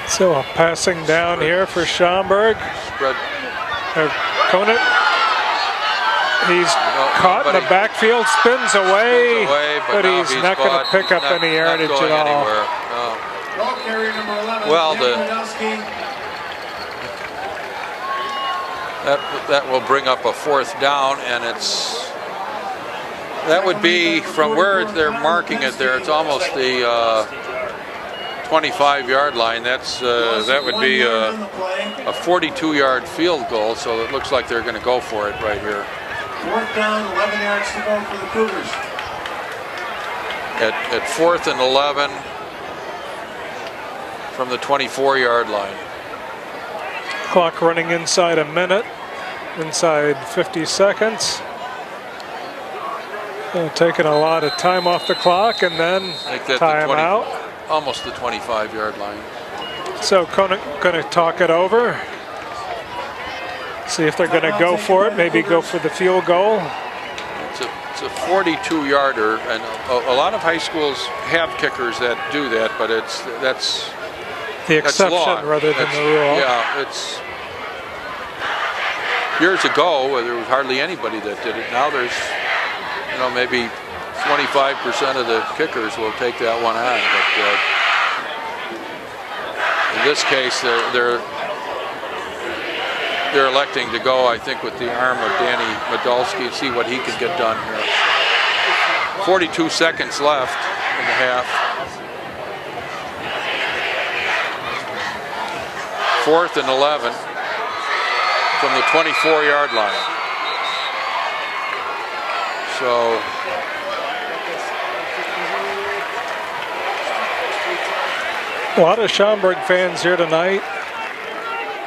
So a passing down here for Schaumburg. Spread. Conant. He's caught in the backfield, spins away, but now he's not going to pick up any yardage at all. No. Ball carrier number 11, Well, Danny Medelsky. that will bring up a 4th down, and that would be from where they're marking it there. It's almost the 25-yard line. That would be a 42-yard field goal. So it looks like they're going to go for it right here. 4th down, 11 yards to go for the Cougars. At 4th and 11 from the 24-yard line. Clock running inside a minute, inside 50 seconds. Taking a lot of time off the clock, and then timeout. Almost the 25-yard line. So Conant going to talk it over. See if they're going to go for it, maybe go for the field goal. It's a 42-yarder, and a lot of high schools have kickers that do that, but that's the exception rather than the rule. Yeah, it's years ago there was hardly anybody that did it. Now there's, maybe 25% of the kickers will take that one on, but in this case they're electing to go, I think, with the arm of Danny Medelsky, see what he can get done here. 42 seconds left in the half. 4th and 11 from the 24-yard line. So a lot of Schaumburg fans here tonight.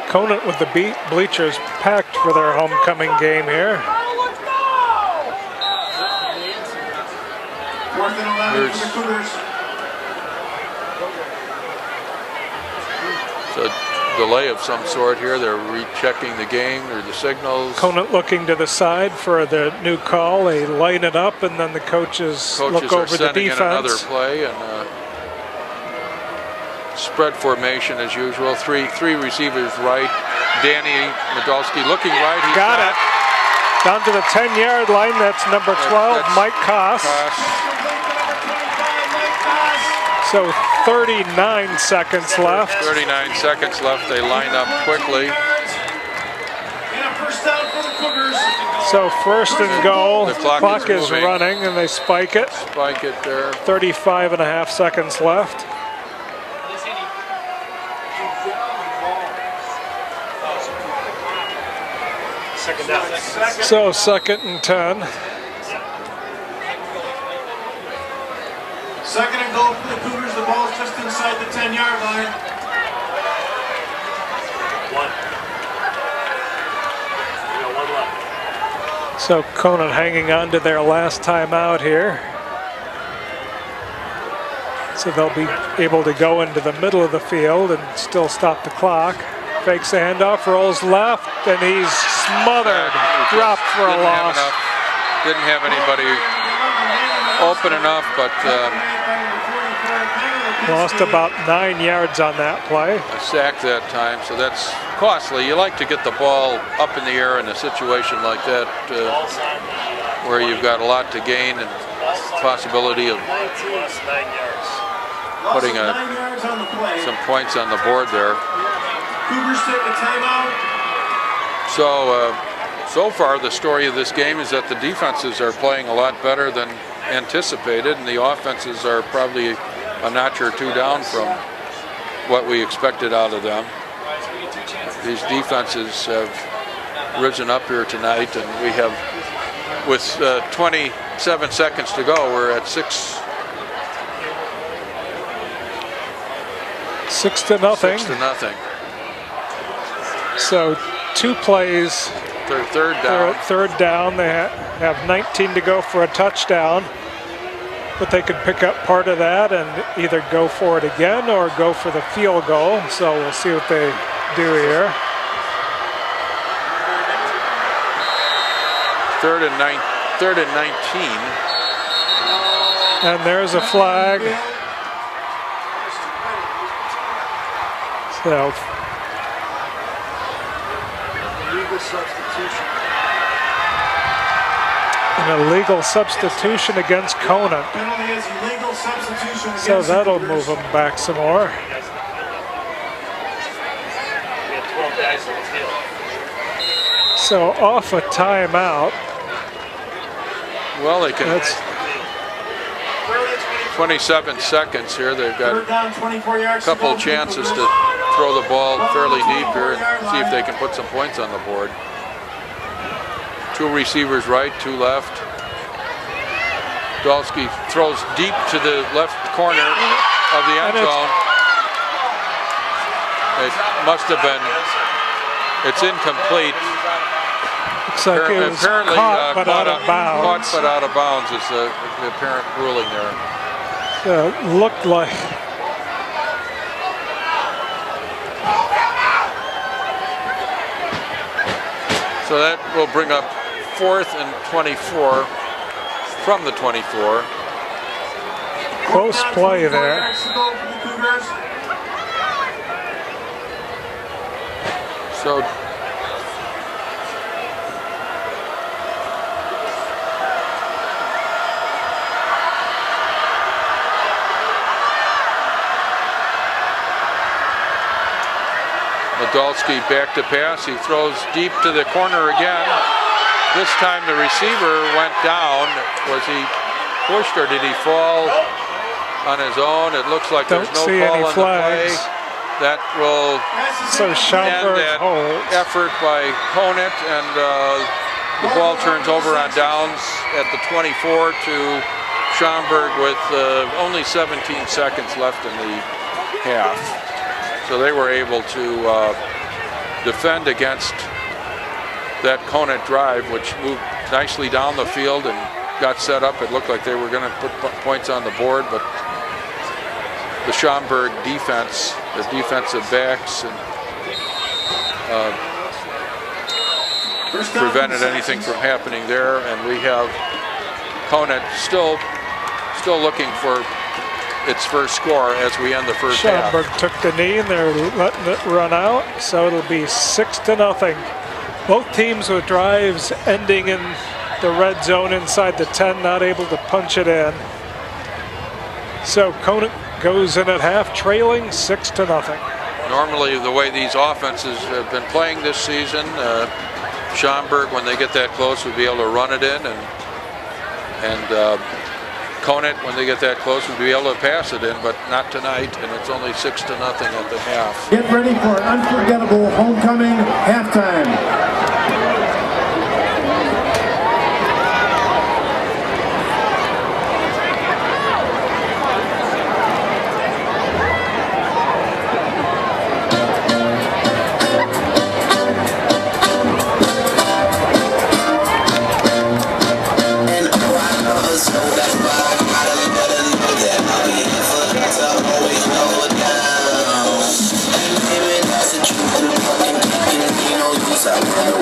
Conant with the bleachers packed for their homecoming game here. 4th and 11 for the Cougars. It's a delay of some sort here. They're rechecking the game or the signals. Conant looking to the side for the new call. They line it up, and then the coaches look over the defense. In another play, and spread formation as usual. Three receivers right. Danny Medelsky looking right. He's got it. Down to the 10-yard line. That's number 12, Mike Koss. So 39 seconds left. 39 seconds left. They line up quickly. So 1st and goal. The clock is running, and they spike it. Spike it there. 35.5 seconds left. So 2nd and 10. 2nd and goal for the Cougars. The ball's just inside the 10-yard line. 1 left. So Conant hanging on to their last time out here. So they'll be able to go into the middle of the field and still stop the clock. Fakes the handoff, rolls left, and he's smothered. Dropped for a loss. Didn't have anybody open enough, but lost about 9 yards on that play. A sack that time, so that's costly. You like to get the ball up in the air in a situation like that, where you've got a lot to gain and possibility of putting some points on the board there. Cougars take a timeout. So far the story of this game is that the defenses are playing a lot better than anticipated, and the offenses are probably a notch or two down from what we expected out of them. These defenses have risen up here tonight, and we have, with 27 seconds to go, we're at 6 to nothing. 6 to nothing. So 2 plays. Third down. Third down. They have 19 to go for a touchdown, but they could pick up part of that and either go for it again or go for the field goal. So we'll see what they do here. 3rd and 19. And there's a flag. So Legal substitution. An illegal substitution against Conant. Penalty is illegal substitution against So the that'll Cougars. move them back some more. We had 12 guys in the field. So off a timeout. Well, they can. That's 27 seconds here. They've got Third down, 24 yards a to couple go for the chances to Cougars. throw the ball fairly deep here and see if they can put some points on the board. 2 receivers right, 2 left. Dolsky throws deep to the left corner of the end zone. It must have been, it's incomplete. looks like it was Apparently caught but out of bounds. Caught but out of bounds is the apparent ruling there. Looked like So that will bring up 4th and 24 from the 24. close play there. So Nadolski back to pass. He throws deep to the corner again. This time the receiver went down. Was he pushed or did he fall on his own? It looks like there's no call on the play. That will So end Schaumburg that holds. effort by Conant, and the ball turns over on downs at the 24 to Schaumburg with only 17 seconds left in the half. So they were able to defend against that Conant drive, which moved nicely down the field and got set up. It looked like they were going to put points on the board, but the Schaumburg defense, the defensive backs, and prevented anything from happening there. And we have Conant still looking for its first score as we end the first half. Schaumburg took the knee and they're letting it run out, so it'll be 6-0. Both teams with drives ending in the red zone inside the 10, not able to punch it in. So Conant goes in at half, trailing 6-0. Normally, the way these offenses have been playing this season, Schaumburg, when they get that close, would be able to run it in, and Conant, when they get that close, would be able to pass it in, but not tonight, and it's only 6-0 at the half. Get ready for an unforgettable homecoming halftime. I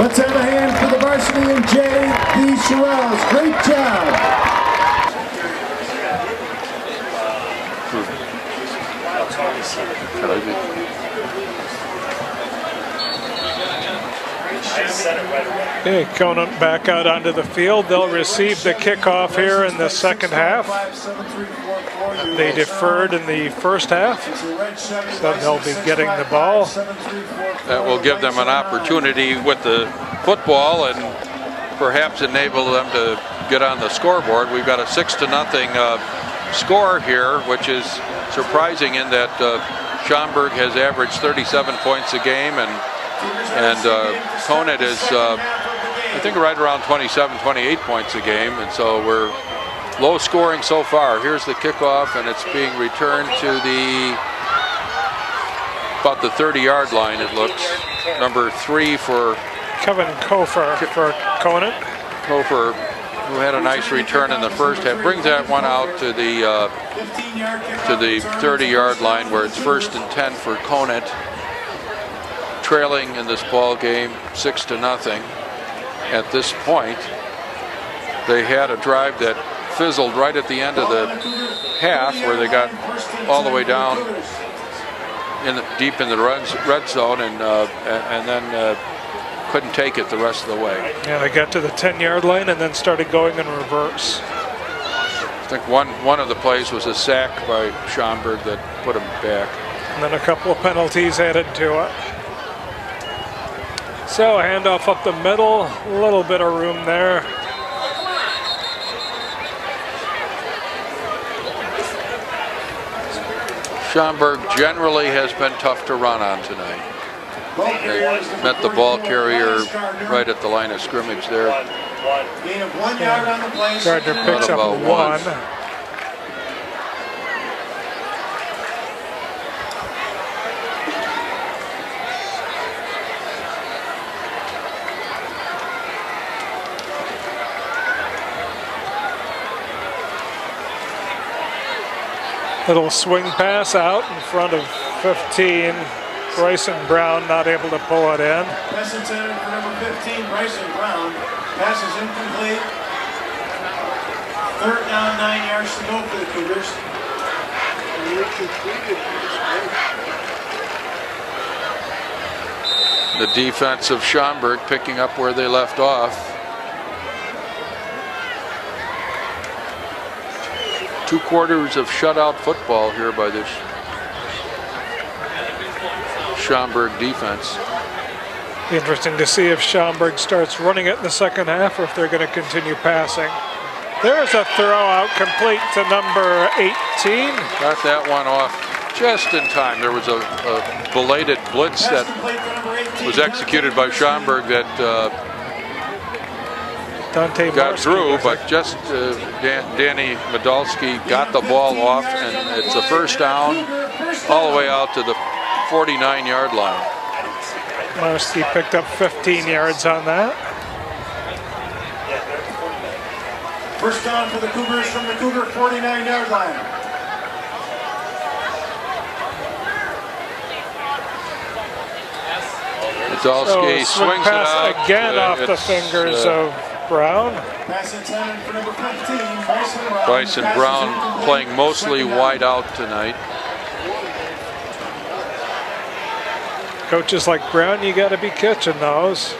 Let's have a hand for the varsity and J.B. Sherrills. Great job. Okay, Conant back out onto the field. They'll receive the kickoff here in the second half. They deferred in the first half, so they'll be getting the ball. That will give them an opportunity with the football and perhaps enable them to get on the scoreboard. We've got a 6-0 score here, which is surprising in that Schaumburg has averaged 37 points a game, and Conant is, I think, right around 27, 28 points a game, and so we're low scoring so far. Here's the kickoff, and it's being returned to about the 30-yard line, it looks. Number 3 for Kevin Kofer for Conant. Kofer, who had a nice return in the first half, brings that one out to the 30-yard line, where it's 1st and 10 for Conant, trailing in this ball game 6-0. At this point, they had a drive that fizzled right at the end of the half, where they got all the way down deep in the red zone, and then couldn't take it the rest of the way. Yeah, they got to the 10-yard line and then started going in reverse. I think one of the plays was a sack by Schaumburg that put them back. And then a couple of penalties added to it. So a handoff up the middle, a little bit of room there. Schaumburg generally has been tough to run on tonight. They met the ball carrier right at the line of scrimmage there. Gain of 1 yard on the play. Gardner picks up About 1. Little swing pass out in front of 15. Bryson Brown not able to pull it in. Pass intended for number 15, Bryson Brown. Pass is incomplete. 3rd down, 9 yards to go for the Cougars. The defense of Schaumburg picking up where they left off. 2 quarters of shutout football here by this Schaumburg defense. Be interesting to see if Schaumburg starts running it in the second half or if they're going to continue passing. There's a throw out complete to number 18. Got that one off just in time. There was a belated blitz that was executed by Schaumburg that got through, but just Danny Medalski got the ball off, and it's a 1st down all the way out to the 49-yard line. Marcy picked up 15 yards on that. 1st down for the Cougars from the Cougar 49-yard line. Medalski So swings it out. Again off the fingers of Brown. Pass intended for number 15, Bryson Brown playing mostly wide out tonight. Coaches like Brown, you got to be catching those.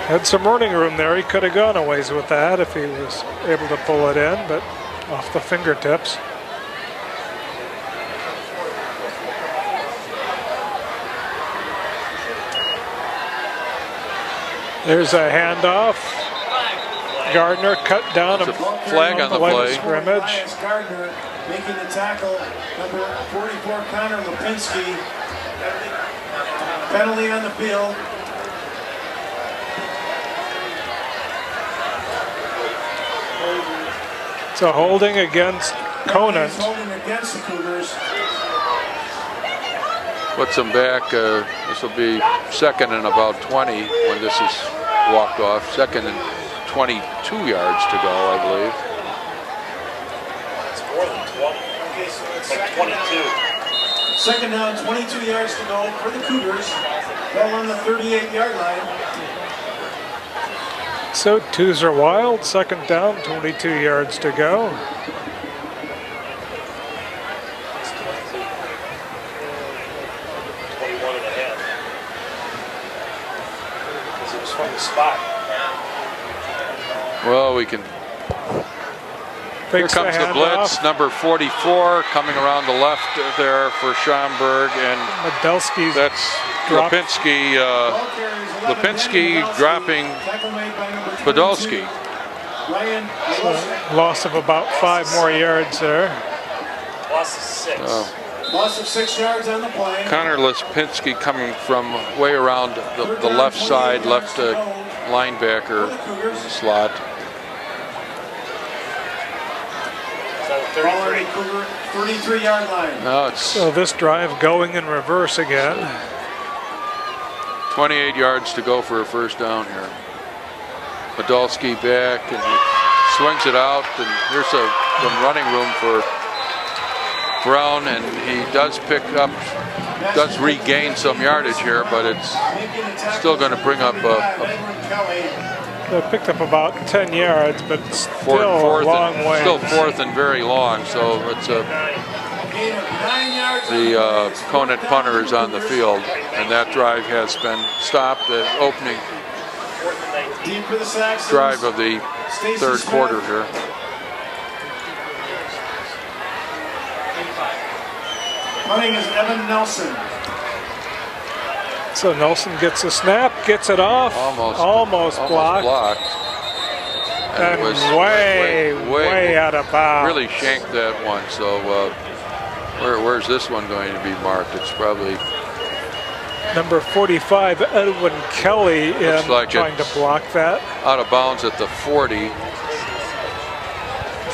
Had some running room there. He could have gone a ways with that if he was able to pull it in, but off the fingertips. There's a handoff. Gardner cut down a flag on the play. Scrimmage. Gardner making the tackle. Number 44, Connor Lipinski. Penalty on the field. So holding against Conant. Holding against the Cougars. Puts them back. This will be 2nd and about 20 when this is walked off. 2nd and 22 yards to go, I believe. It's more than 20. It's like 22. Second down, 22 yards to go for the Cougars. Ball on the 38-yard line. So twos are wild. Second down, 22 yards to go. 21.5. Because it was from the spot. Well, we can. Here comes the blitz, number 44, coming around the left there for Schaumburg, and Medelski's that's Lipinski. Lipinski dropping Podolski. Loss of about 5 more yards there. Loss of 6. Loss of 6 yards on the play. Connor Lipinski coming from way around the left side, left linebacker slot. Ball on the Cougar 33-yard line. Now it's So this drive going in reverse again. 28 yards to go for a first down here. Podolski back, and he swings it out, and here's some running room for Brown, and he does regain some yardage here, but it's still going to bring up They picked up about 10 yards, but still a long way. Still fourth and very long, so it's the Conant punter is on the field, and that drive has been stopped. The opening drive of the third quarter here. Punting is Evan Nelson. So Nelson gets a snap, gets it off, almost blocked. And it was way out of bounds. Really shanked that one. So where's this one going to be marked? It's probably number 45, Edwin Kelly, trying to block that. Out of bounds at the 40.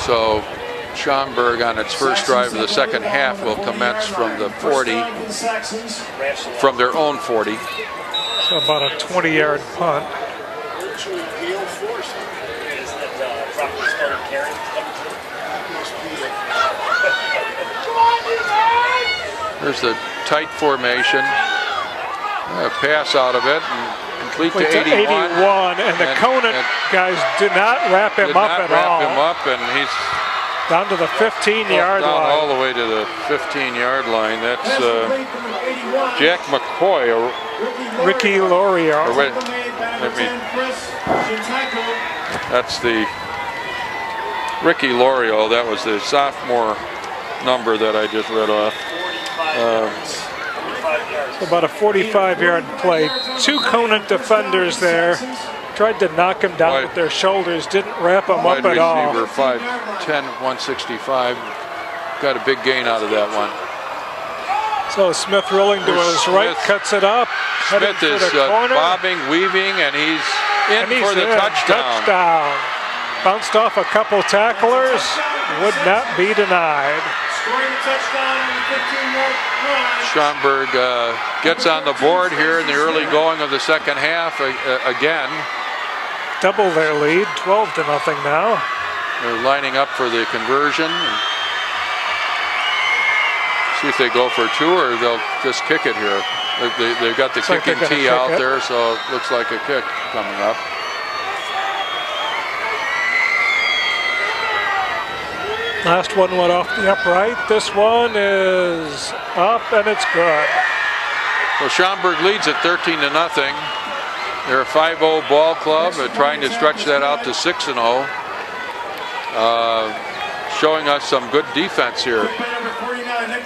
So Schaumburg on its first drive of the second half will commence from the 40, from their own 40. So about a 20-yard punt. There's the tight formation. A pass out of it and complete to 81. And the Conant guys did not wrap him up at all. And he's down to the 15-yard line. All the way to the 15-yard line. That's Jack McCoy. Ricky Lorio. That's the Ricky Lorio. That was the sophomore number that I just read off. About a 45-yard play. 2 Conant defenders there. Tried to knock him down with their shoulders, didn't wrap him up at all. Wide receiver, 5'10", 165. Got a big gain out of that one. So Smith rolling to his right, cuts it up. Smith is bobbing, weaving, and he's in for the touchdown. Bounced off a couple tacklers, would not be denied. Scoring a touchdown on the 15-yard line. Schaumburg gets on the board here in the early going of the second half again. Double their lead, 12-0 now. They're lining up for the conversion. See if they go for 2 or they'll just kick it here. They've got the kicking tee out there, so it looks like a kick coming up. Last one went off the upright. This one is up, and it's good. Well, Schaumburg leads at 13-0. They're a 5-0 ball club, trying to stretch that out to 6-0. Showing us some good defense here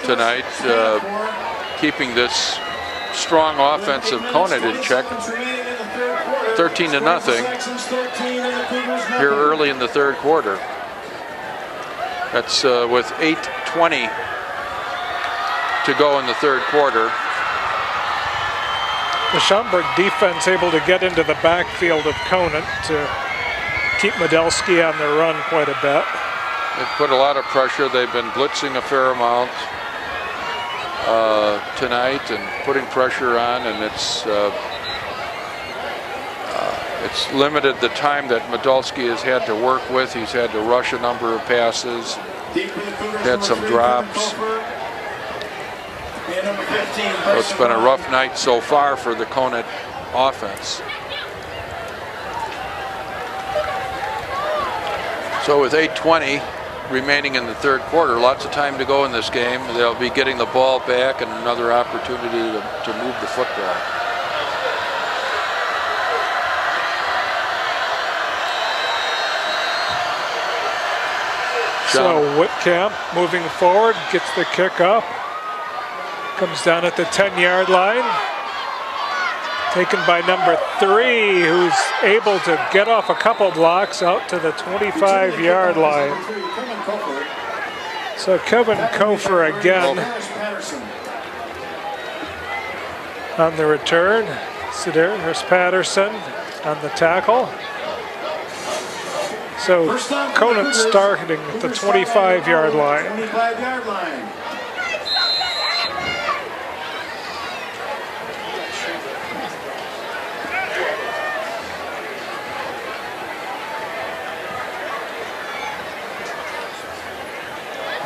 tonight, keeping this strong offense of Conant in check. 13-0 here early in the third quarter. That's with 8:20 to go in the third quarter. The Schaumburg defense able to get into the backfield of Conant to keep Medelski on the run quite a bit. They've put a lot of pressure. They've been blitzing a fair amount tonight and putting pressure on, and it's limited the time that Medelski has had to work with. He's had to rush a number of passes, had some drops. So it's been a rough night so far for the Conant offense. So with 8:20 remaining in the third quarter, lots of time to go in this game. They'll be getting the ball back and another opportunity to move the football. So Whitcamp moving forward, gets the kick up, comes down at the 10-yard line. Taken by number 3, who's able to get off a couple blocks out to the 25-yard line. So Kevin Kofer again on the return. Sedaris Patterson on the tackle. So Conant starting at the 25-yard line. 25-yard line.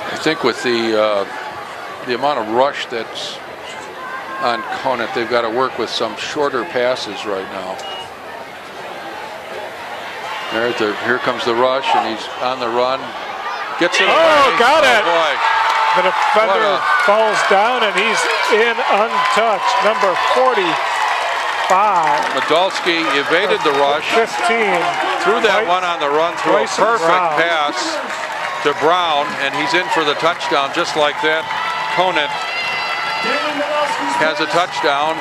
I think with the amount of rush that's on Conant, they've got to work with some shorter passes right now. Here comes the rush, and he's on the run. Gets it away. Oh, got it. Boy. The defender falls down, and he's in untouched. Number 45. Madolski evaded the rush. 15. Threw that one on the run, threw a perfect pass to Brown, and he's in for the touchdown just like that. Conant has a touchdown,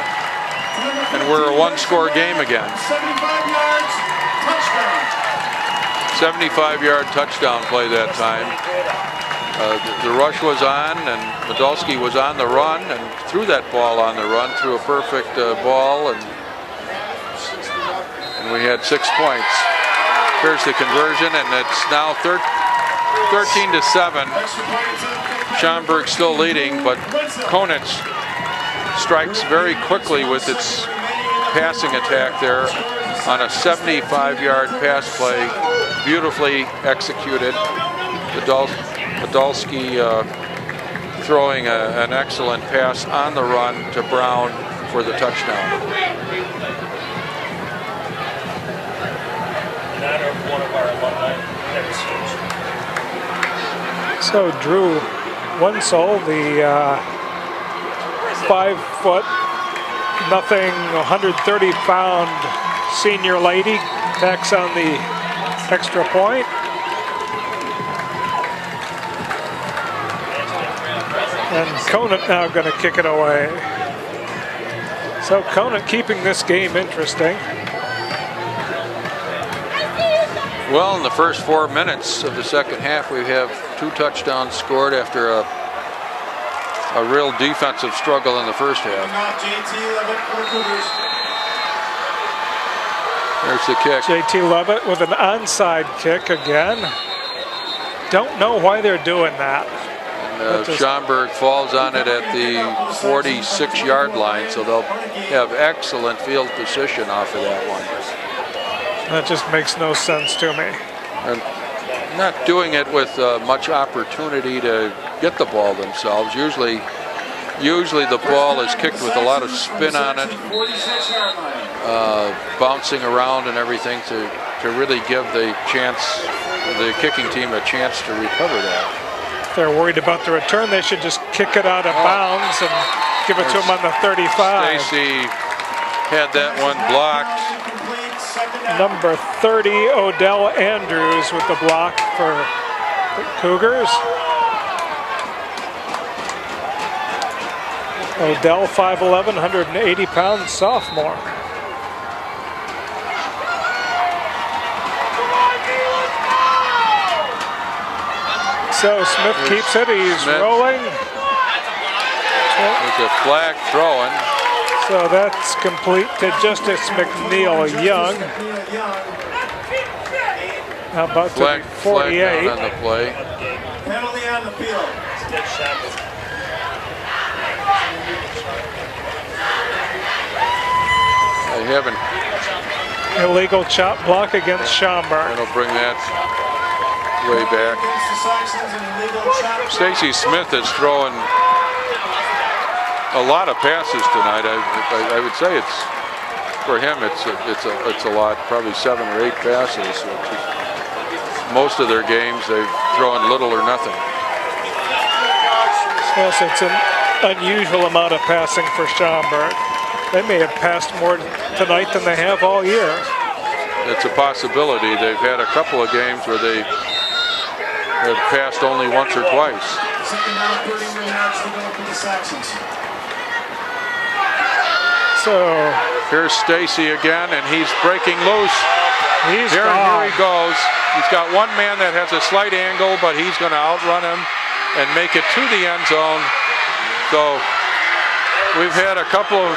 and we're a one-score game again. 75 yards, touchdown. 75-yard touchdown play that time. The rush was on, and Madolski was on the run and threw that ball on the run, threw a perfect ball, and we had 6 points. Here's the conversion, and it's now 13-7. Schaumburg still leading, but Conant strikes very quickly with its passing attack there on a 75-yard pass play, beautifully executed. Madolski throwing an excellent pass on the run to Brown for the touchdown. One of our alumni never switched. So Drew Wensel, the 5'0", 130-pound senior lady, tacks on the extra point. And Conant now going to kick it away. So Conant keeping this game interesting. Well, in the first 4 minutes of the second half, we have 2 touchdowns scored after a real defensive struggle in the first half. There's the kick. JT Levitt with an onside kick again. Don't know why they're doing that. And Schaumburg falls on it at the 46-yard line, so they'll have excellent field position off of that one. That just makes no sense to me. And not doing it with much opportunity to get the ball themselves. Usually the ball is kicked with a lot of spin on it, bouncing around and everything to really give the kicking team a chance to recover that. If they're worried about the return, they should just kick it out of bounds and give it to them on the 35. Stacy had that one blocked. Number 30, Odell Andrews with the block for the Cougars. Odell, 5'11", 180-pound sophomore. So Smith keeps it, he's rolling. There's a flag throwing. So that's complete to Justice McNeil Young. How about flag 48? on the play. Penalty on the field. They haven't. Illegal chop block against Schaumburg. That'll bring that way back. Stacy Smith is throwing a lot of passes tonight. I would say it's for him. It's a lot. Probably 7 or 8 passes. Which is, most of their games they've thrown little or nothing. Yes, it's an unusual amount of passing for Schaumburg. They may have passed more tonight than they have all year. It's a possibility. They've had a couple of games where they have passed only once or twice. Second down, 31 yards to go for the Saxons. So here's Stacy again, and he's breaking loose. Here he goes. He's got one man that has a slight angle, but he's going to outrun him and make it to the end zone. So we've had a couple of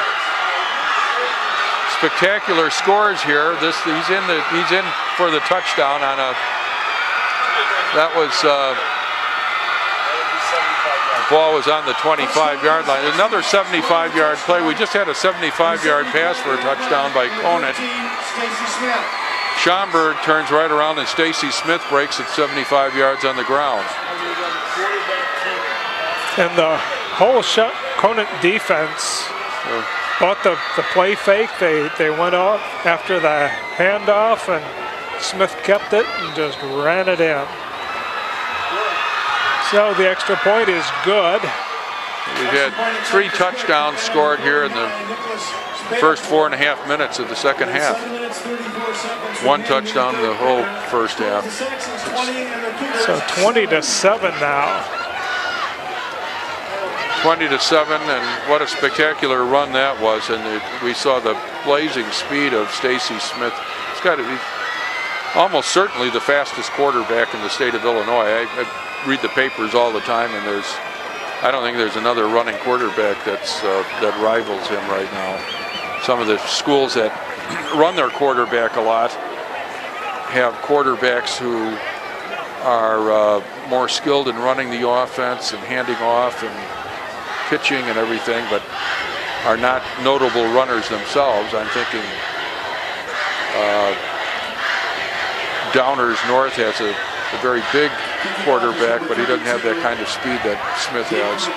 spectacular scores here. He's in for the touchdown on a. That was. The ball was on the 25-yard line. Another 75-yard play. We just had a 75-yard pass for a touchdown by Conant. Schaumburg turns right around and Stacy Smith breaks at 75 yards on the ground. And the whole Conant defense bought the play fake. They went off after the handoff, and Smith kept it and just ran it in. So the extra point is good. We've had 3 touchdowns scored here in the first 4.5 minutes of the second half. 1 touchdown the whole first half. So 20-7 now. 20-7, and what a spectacular run that was. And we saw the blazing speed of Stacy Smith. It's got to be almost certainly the fastest quarterback in the state of Illinois. I read the papers all the time, and I don't think there's another running quarterback that rivals him right now. Some of the schools that run their quarterback a lot have quarterbacks who are more skilled in running the offense and handing off and pitching and everything, but are not notable runners themselves. I'm thinking Downers North has a very big quarterback, but he doesn't have that kind of speed that Smith has.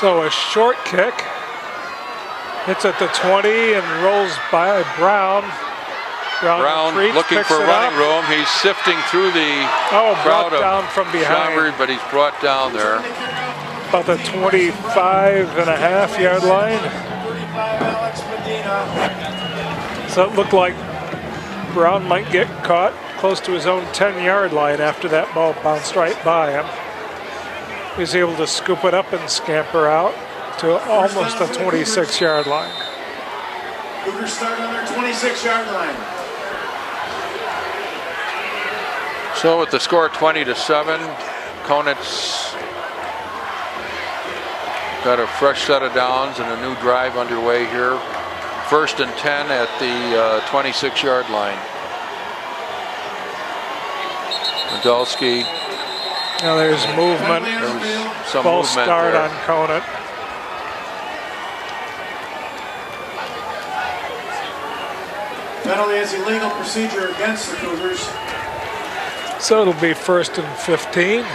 So a short kick. Hits at the 20 and rolls by Brown. Brown looking for running room. He's sifting through the crowd down from behind. Schaumburg, but he's brought down there. About the 25.5-yard line. So it looked like Brown might get caught close to his own 10-yard line after that ball bounced right by him. He was able to scoop it up and scamper out to almost the 26-yard line. Cougars start on their 26-yard line. So with the score 20-7, Conant's got a fresh set of downs and a new drive underway here. 1st and 10 at the 26-yard line. Nadolski. Now there's movement. There's some false movement start there on Conant. Penalty is illegal procedure against the Cougars. So it'll be 1st and 15.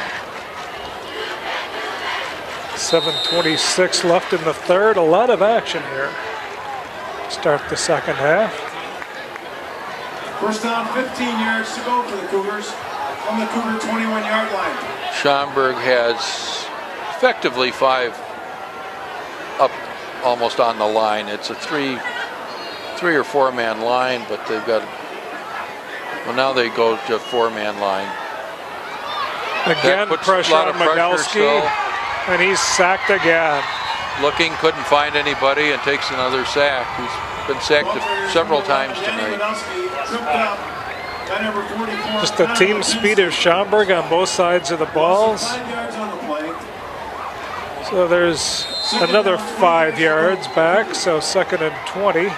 7:26 left in the third. A lot of action here. Start the second half. First down, 15 yards to go for the Cougars from the Cougar 21-yard line. Schaumburg has effectively 5 up almost on the line. It's a 3 or 4-man line, but they've got, well, now they go to a 4-man line. Again, pressure on Megalski, and he's sacked again. Looking, couldn't find anybody, and takes another sack. He's been sacked several times tonight. Just the team speed of Schaumburg on both sides of the balls. So there's another 5 yards back, so 2nd and 20.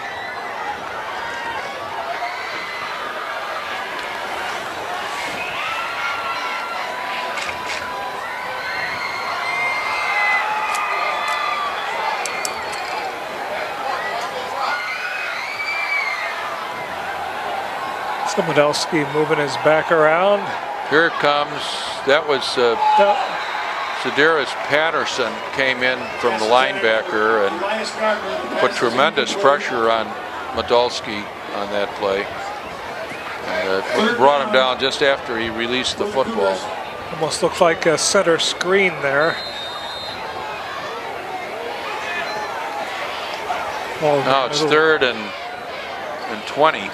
Medelski moving his back around. Here comes, that was Sedaris Patterson came in from the linebacker and put tremendous pressure on Medalski on that play. And brought him down just after he released the football. Almost looked like a center screen there. Now it's 3rd and 20.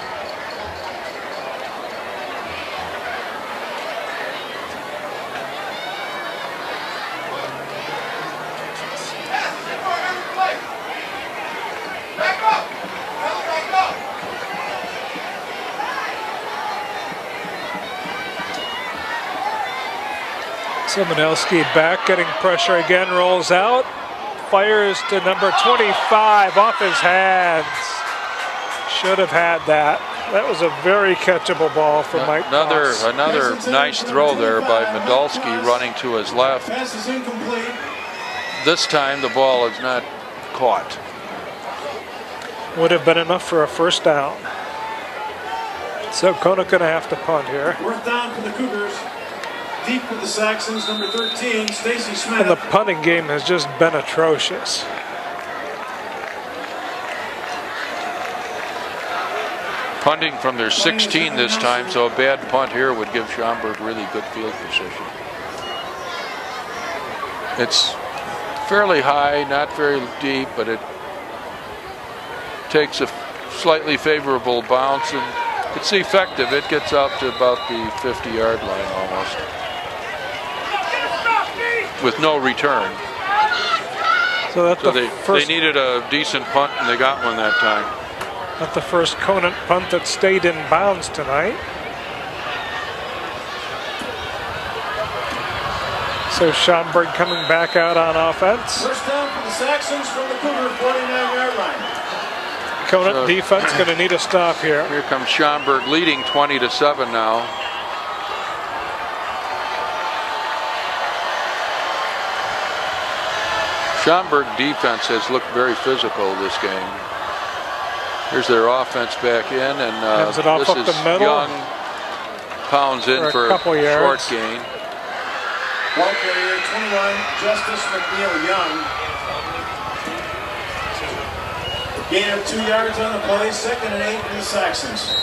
Simonelski back, getting pressure again, rolls out, fires to number 25 off his hands. Should have had that. That was a very catchable ball for Mike Fox. Another nice throw there by Medalski running to his left. Pass is incomplete. This time the ball is not caught. Would have been enough for a first down. So Conant gonna have to punt here. 4th down for the Cougars. Deep with the Saxons, number 13, Stacy Smith. And the punting game has just been atrocious. Punting from their 16 this time, so a bad punt here would give Schaumburg really good field position. It's fairly high, not very deep, but it takes a slightly favorable bounce, and it's effective. It gets out to about the 50-yard line almost, with no return. So that's they needed a decent punt, and they got one that time. That's the first Conant punt that stayed in bounds tonight. So Schaumburg coming back out on offense. First down for the Saxons from the Cougar 49-yard line. Conant defense going to need a stop here. Here comes Schaumburg leading 20-7 now. Schaumburg defense has looked very physical this game. Here's their offense back in, and Hands it off this up is the middle. Young pounds in for a couple yards. short gain. Ball carrier 21, Justice McNeil Young. Gain of 2 yards on the play, 2nd and 8 for the Saxons.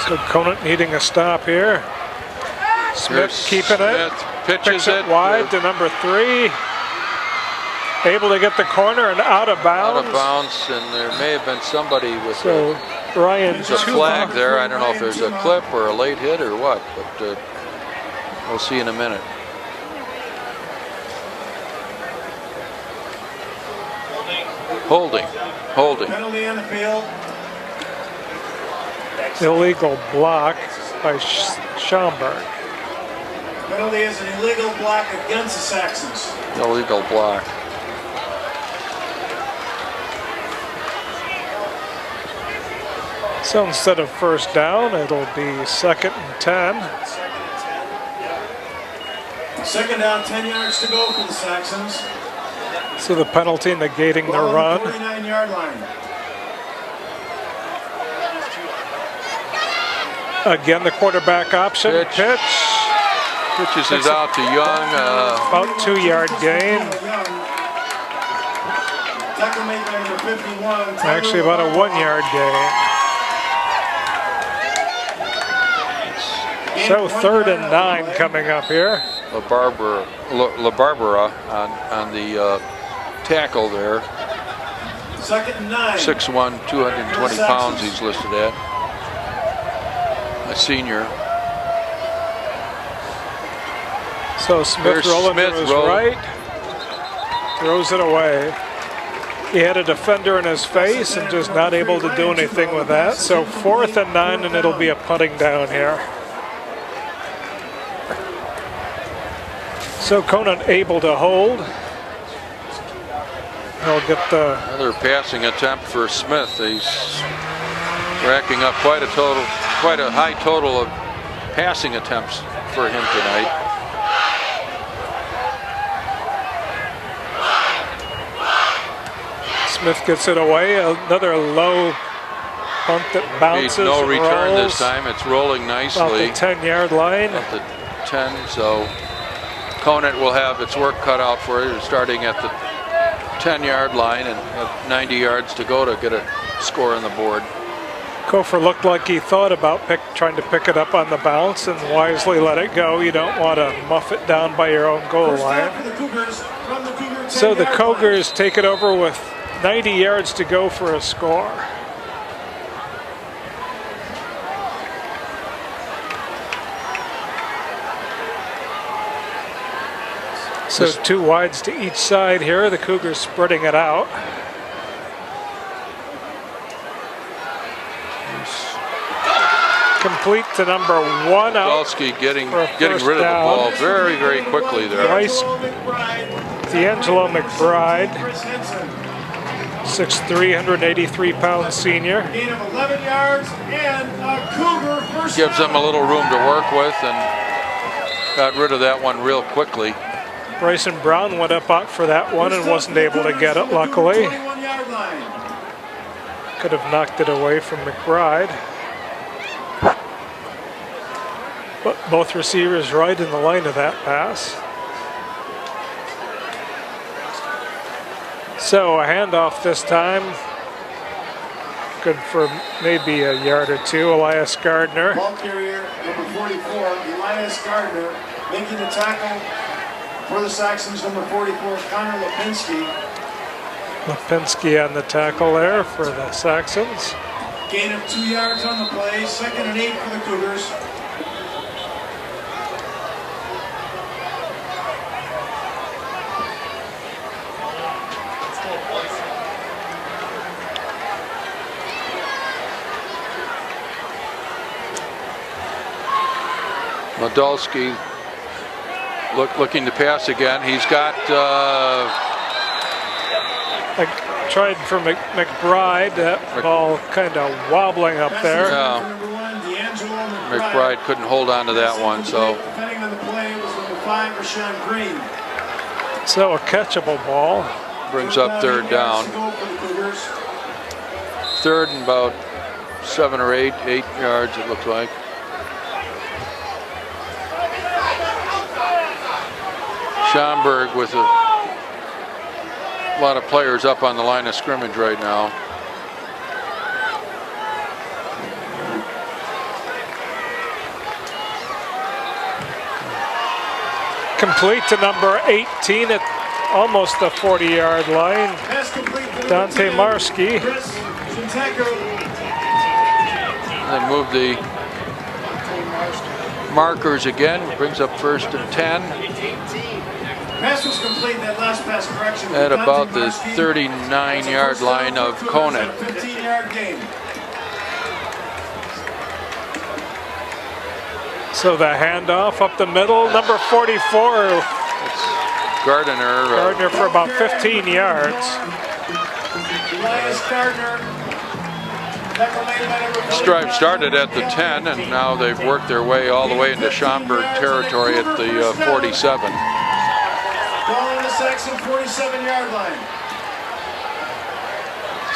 So Conant needing a stop here. Smith keeping it. Pitches it wide to number 3. Able to get the corner and out of bounds. Out of bounds, and there may have been somebody with Ryan a flag there. I don't know if there's a clip or a late hit or what, but we'll see in a minute. Holding. Penalty on the field. Illegal block by Schaumburg. Penalty is an illegal block against the Saxons. Illegal block. So instead of first down, it'll be 2nd and 10. 2nd down, 10 yards to go for the Saxons. So the penalty negating the Ball run. on the 49-yard line. Again, the quarterback option. Pitch. Pitches it out to Young. About 2-yard gain. Tackle made by number 51. Actually, about a 1-yard gain. So 3rd and 9 coming up here. LaBarbera on the tackle there. 2nd and 9. 6'1", 220 pounds he's listed at. A senior. So Smith rolling to his right. Throws it away. He had a defender in his face and just not able to do anything with that. So 4th and 9, and it'll be a punting down here. So Conant able to hold. He'll get the... Another passing attempt for Smith. He's racking up quite a high total of passing attempts for him tonight. Smith gets it away. Another low punt that bounces. No and return rolls this time. It's rolling nicely. about the 10-yard line. At the 10, so Conant will have its work cut out for it, starting at the 10-yard line and have 90 yards to go to get a score on the board. Kofor looked like he thought about trying to pick it up on the bounce and wisely let it go. You don't want to muff it down by your own goal line. So the Cougars take it over with 90 yards to go for a score. So 2 wides to each side here. The Cougars spreading it out. Complete to number 1 out. Dolsky getting rid of the ball very, very quickly there. Bryce D'Angelo McBride, 6'3", 183-pound senior. Gain of 11 yards and a Cougar first Gives them a little room to work with and got rid of that one real quickly. Bryson Brown went up out for that one and wasn't able to get it, luckily. Could have knocked it away from McBride. But both receivers right in the line of that pass. So a handoff this time. Good for maybe a yard or two. Elias Gardner. Ball carrier number 44, Elias Gardner, making the tackle for the Saxons, number 44, Connor Lipinski. Lipinski on the tackle there for the Saxons. Gain of 2 yards on the play, 2nd and 8 for the Cougars. Modolski looking to pass again. He's got tried for McBride. That ball kind of wobbling up there. Yeah. McBride couldn't hold on to that one, so. Depending on the play, it was number 5, Rashawn Green. So a catchable ball. Brings up 3rd down. 3rd and about 7 or 8 yards it looks like. Schaumburg with a lot of players up on the line of scrimmage right now. Complete to number 18 at almost the 40-yard line. Dante Marski. They move the markers again, brings up 1st and 10. Pass was complete, that last pass correction. At about the 39-yard line of Conant. 15-yard gain. So the handoff up the middle, number 44. Gardner for about 15 yards. Elias Gardner. Stripe started at the 10, and now they've worked their way all the way into Schaumburg territory at the 47. Ball on the Saxon 47-yard line.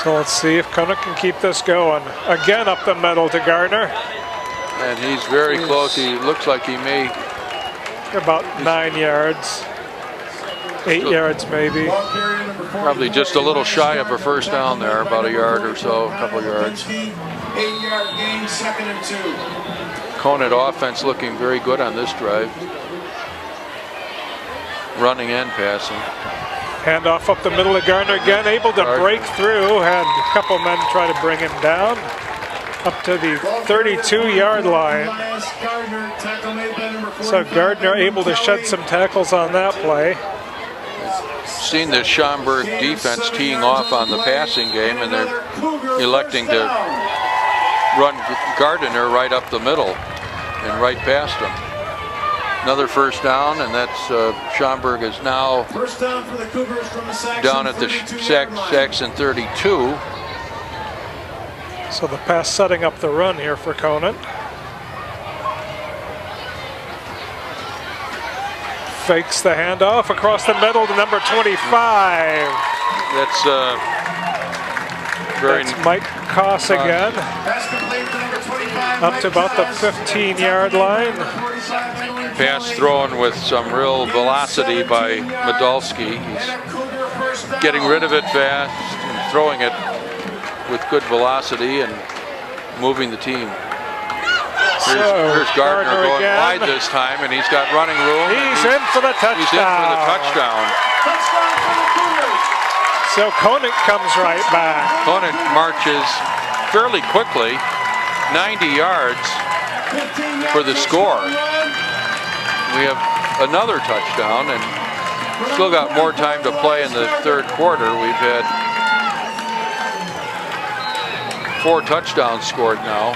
So let's see if Conant can keep this going. Again up the middle to Gardner. And he's very close. He looks like he may. About 9 yards. 8 yards maybe. Probably just a little shy of a first down there, about a yard or so, a couple yards. 8-yard gain, 2nd and 2. Conant offense looking very good on this drive. Running and passing. Handoff up the middle of Gardner again, able to break through. Had a couple men try to bring him down. Up to the 32-yard line. So Gardner able to shed some tackles on that play. Seen this Schaumburg defense teeing off on the passing game, and they're electing to run Gardner right up the middle and right past him. Another first down, and that's Schaumburg is now down at the Saxon 32. So the pass setting up the run here for Conant. Fakes the handoff across the middle to number 25. That's Very That's Mike Koss again. Up to about the 15-yard line. pass thrown with some real velocity by Medalski. He's getting rid of it fast and throwing it with good velocity and moving the team. Here's Gardner going again. wide this time, and he's got running room. He's in for the touchdown. He's in for the touchdown. So Conant comes right back. Conant marches fairly quickly, 90 yards for the score. We have another touchdown, and still got more time to play in the third quarter. We've had 4 touchdowns scored now.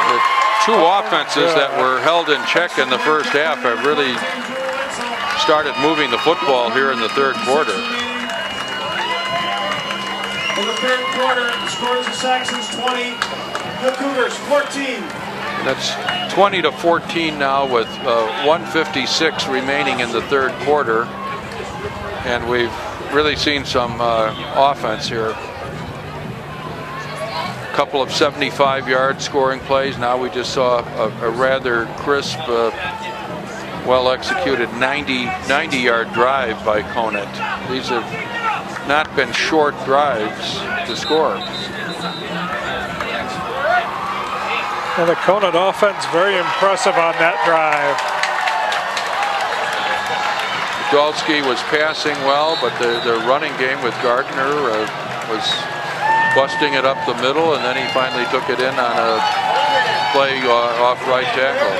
The 2 offenses that were held in check in the first half have really started moving the football here in the third quarter. In the third quarter, the scores are Saxons 20, the Cougars 14. That's 20-14 now with 1:56 remaining in the third quarter. And we've really seen some offense here. A couple of 75-yard scoring plays. Now we just saw a rather crisp, well-executed 90-yard drive by Conant. These have not been short drives to score. And the Conant offense very impressive on that drive. Medalski was passing well, but the running game with Gardner was busting it up the middle, and then he finally took it in on a play off right tackle.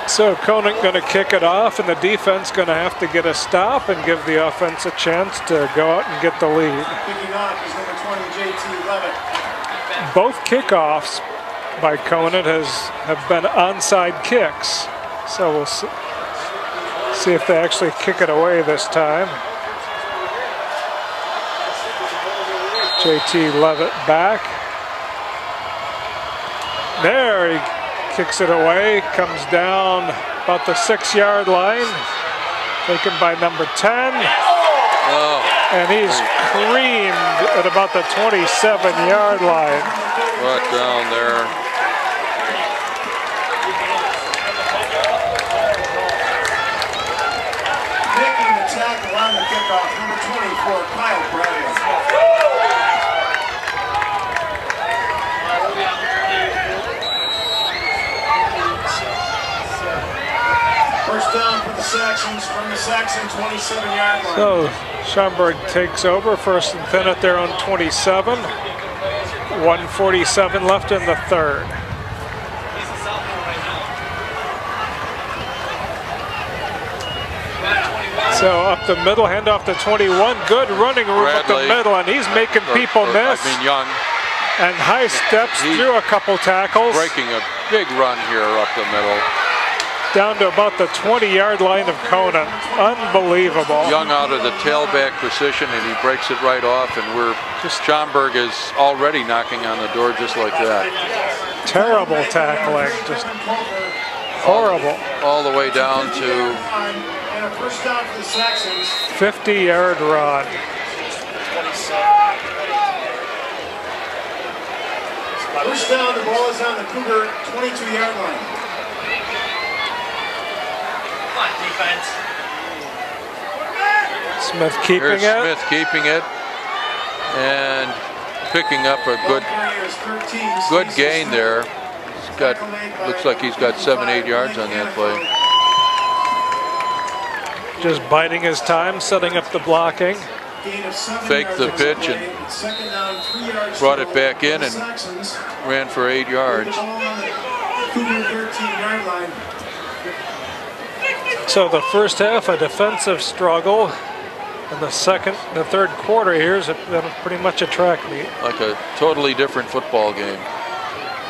So Conant going to kick it off, and the defense going to have to get a stop and give the offense a chance to go out and get the lead. Kicking off is number 20, JT Levitt. Both kickoffs by Conant have been onside kicks. So we'll see if they actually kick it away this time. JT Levitt back. There, he kicks it away, comes down about the 6-yard line, taken by number 10. Oh. And he's creamed at about the 27-yard line. Right down there. Making the tackle on the kickoff, number 24, Kyle Bradley. First down for the Saxons from the Saxon 27-yard line. So Schaumburg takes over, 1st and 10 at their own 27. 1:47 left in the third. So up the middle, handoff to 21. Good running room up the middle, and he's making people miss. Young. And high steps through a couple tackles. Breaking a big run here up the middle. Down to about the 20-yard line of Conant. Unbelievable. Young out of the tailback position, and he breaks it right off, and Schaumburg is already knocking on the door just like that. Terrible tackling, just horrible. All the way down to 50-yard run. First down, the ball is on the Cougar 22-yard line. Defense. Smith keeping it. Smith keeping it and picking up a good gain there. Looks like he's got 7-8 yards on that play. Just biding his time, setting up the blocking. Faked the pitch and brought it back in and ran for 8 yards. So the first half, a defensive struggle, and the third quarter here is pretty much a track meet. Like a totally different football game.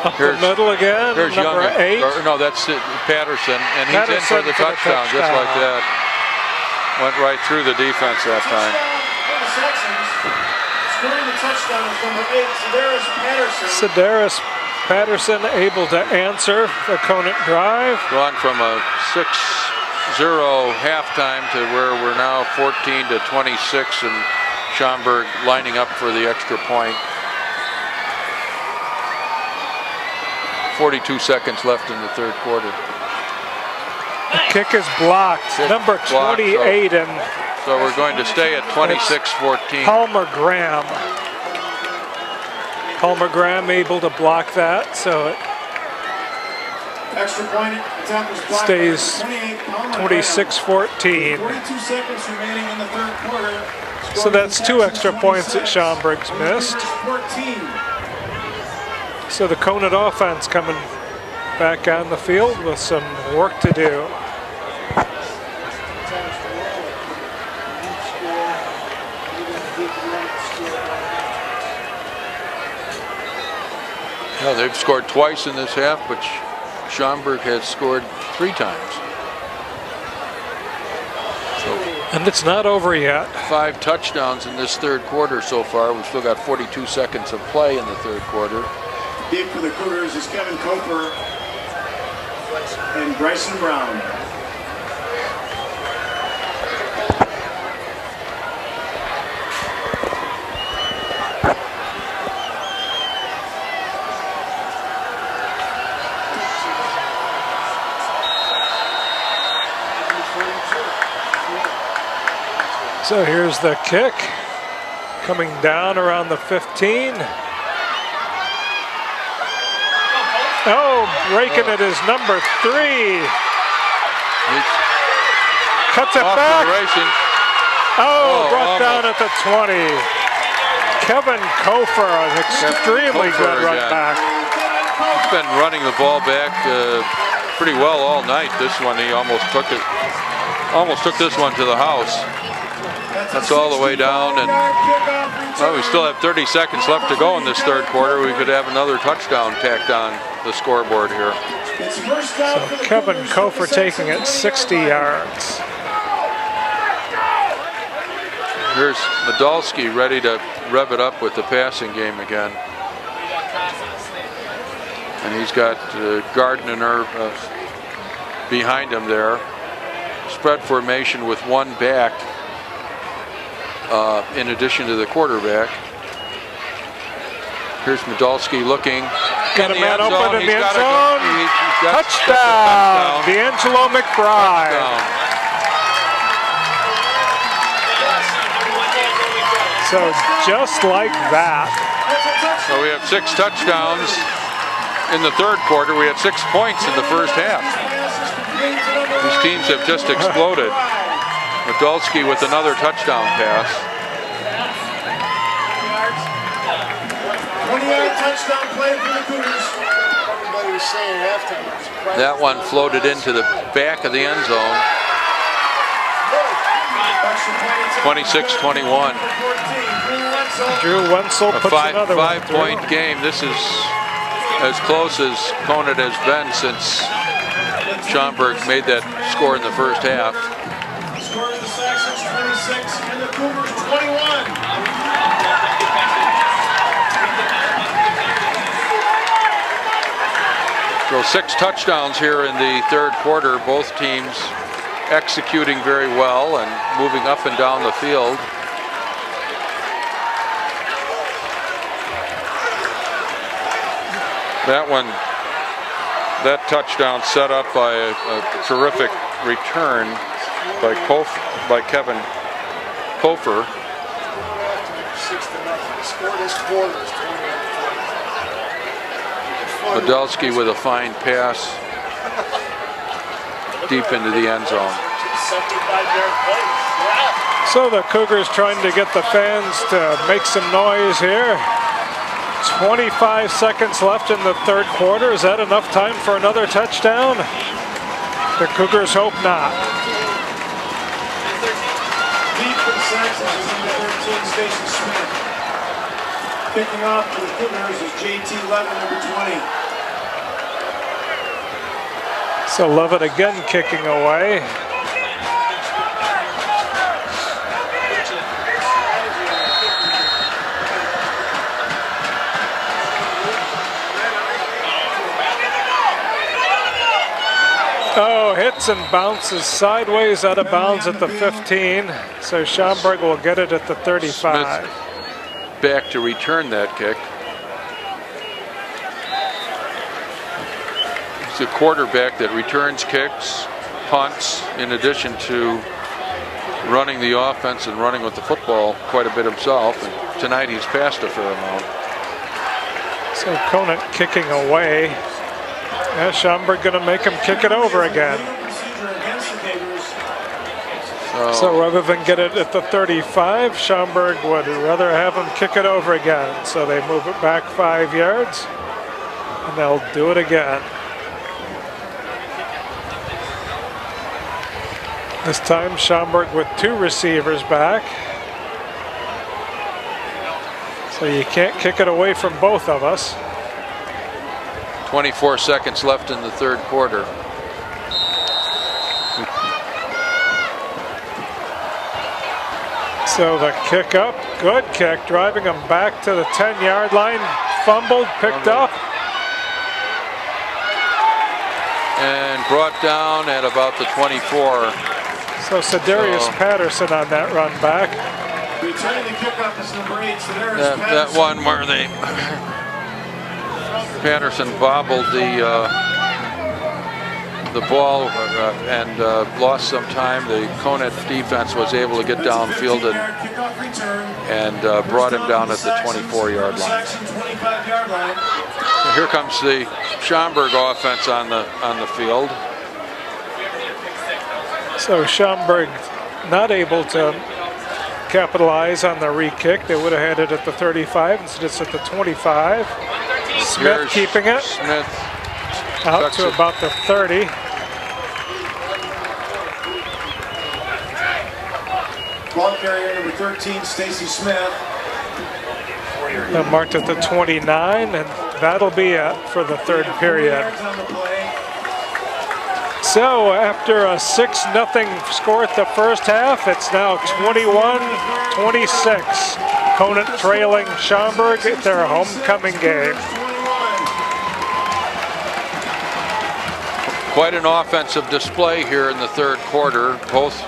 Up the middle again, here's number Young, 8. No, that's Patterson, and he's in for the touchdown, just like that. Went right through the defense that time. Scoring the touchdown is number 8, Sedaris Patterson. Sedaris Patterson able to answer the Conant drive. Gone from a 6-0 halftime to where we're now 14-26, and Schaumburg lining up for the extra point. 42 seconds left in the third quarter. The kick is blocked. Number 28, and so we're going to stay at 26-14. Palmer Graham. Palmer Graham able to block that, so it Extra point attempt was blocked stays by 28, 26-14. 42 seconds remaining in the third quarter. So that's 2 extra points that Schaumburg's missed. 14. So the Conant offense coming back on the field with some work to do. No, they've scored twice in this half, but Schaumburg has scored 3 times. And it's not over yet. 5 touchdowns in this third quarter so far. We've still got 42 seconds of play in the third quarter. Deep for the Cougars is Kevin Koper and Bryson Brown. So here's the kick, coming down around the 15. Oh, breaking it is number 3. Cuts it back. Oh, brought down at the 20. Kevin Kofer, an extremely good run back. He's been running the ball back pretty well all night. This one, he almost took this one to the house. That's all the way down, and well, we still have 30 seconds left to go in this third quarter. We could have another touchdown tacked on the scoreboard here. So Kevin Kofer taking it 60 yards. Here's Medalski ready to rev it up with the passing game again. And he's got Gardner behind him there. Spread formation with 1 back. In addition to the quarterback. Here's Medalski looking. Got a man open in the end zone. Touchdown! D'Angelo McBride. So just like that. So we have 6 touchdowns in the third quarter. We had 6 points in the first half. These teams have just exploded. Medalski with another touchdown pass. 20-yard touchdown play for the Cougars. Everybody was saying halftime. That one floated into the back of the end zone. 26-21. Drew Wenzel puts another one through. 5-point game. This is as close as Conant has been since Schaumburg made that score in the first half. Score of the Saxons 26 and the Cougars 21. So 6 touchdowns here in the third quarter. Both teams executing very well and moving up and down the field. That touchdown set up by a terrific return by Kevin Kofer. Medalski with a fine pass deep into the end zone. So the Cougars trying to get the fans to make some noise here. 25 seconds left in the third quarter. Is that enough time for another touchdown? The Cougars hope not. Deep for the Saxons is number 13, Stacy Smith. Kicking off for the Cougars is JT Levin, number 20. So Levitt again kicking away. Oh, hits and bounces sideways out of bounds at the 15. So Schaumburg will get it at the 35. Smith back to return that kick. He's a quarterback that returns kicks, punts, in addition to running the offense and running with the football quite a bit himself. And tonight he's passed a fair amount. So Conant kicking away. Yeah, Schaumburg going to make him kick it over again. So rather than get it at the 35, Schaumburg would rather have him kick it over again. So they move it back 5 yards, and they'll do it again. This time Schaumburg with 2 receivers back. So you can't kick it away from both of us. 24 seconds left in the third quarter. So the kick up, good kick, driving him back to the 10-yard line. Fumbled, picked up. And brought down at about the 24. So Cedarius Patterson on that run back. Returning the kickoff is number 8, Cedarius That Patterson. one where they Patterson bobbled the ball and lost some time. The Conant defense was able to get downfield and brought him down at the 24-yard line. So here comes the Schaumburg offense on the field. So Schaumburg not able to capitalize on the re-kick. They would have had it at the 35, instead it's at the 25. Smith Here's keeping it. Smith Out to about the 30. Ball carrier number 13, Stacy Smith. Marked at the 29, and that'll be it for the third period. So after a 6-0 score at the first half, it's now 21-26. Conant trailing Schaumburg at their homecoming game. Quite an offensive display here in the third quarter. Both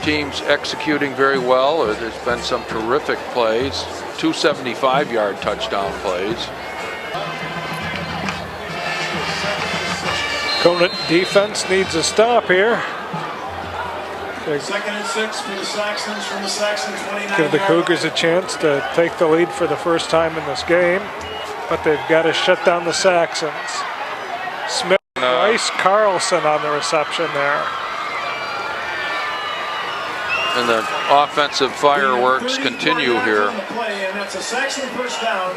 teams executing very well. There's been some terrific plays, 2 75-yard touchdown plays. Conant defense needs a stop here. Second and 6 for the Saxons from the Saxon 29. Give the Cougars a chance to take the lead for the first time in this game, but they've got to shut down the Saxons. Smith, Rice, Carlson on the reception there. And the offensive fireworks continue here. And that's a Saxon first down.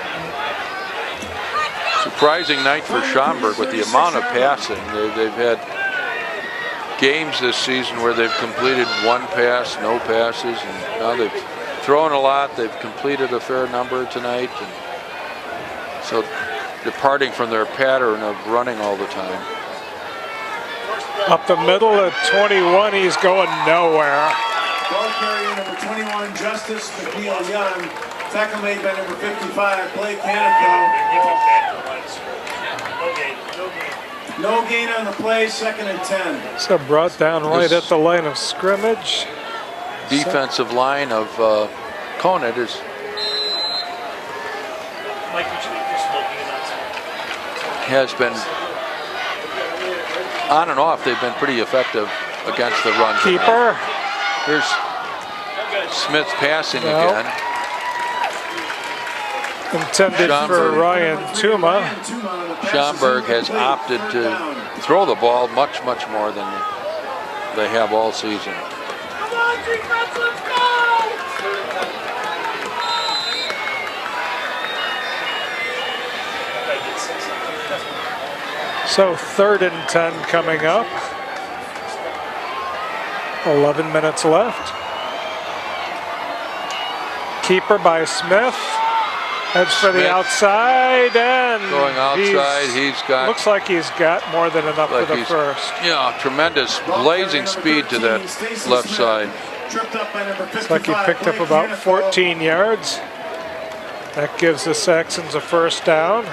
Surprising night for Schaumburg with the amount of passing. They've had games this season where they've completed 1 pass, no passes, and now they've thrown a lot. They've completed a fair number tonight. And so departing from their pattern of running all the time. Up the middle at 21, he's going nowhere. Ball carrier number 21, Justice McNeil Young. Tackle made by number 55, Blake Canico. No gain on the play, second and 10. So brought down right at the line of scrimmage. Defensive line of Conant is has been on and off. They've been pretty effective against the run. Keeper. Here's Smith passing again. Intended for Ryan Tuma. Schaumburg has opted to throw the ball much more than they have all season. So 3rd and 10 coming up. 11 minutes left. Keeper by Smith. Heads for the outside, and going outside, he's got. Looks like he's got more than enough for the first. Yeah, tremendous blazing speed to that left side. Looks like he picked up about 14 yards. That gives the Saxons a first down.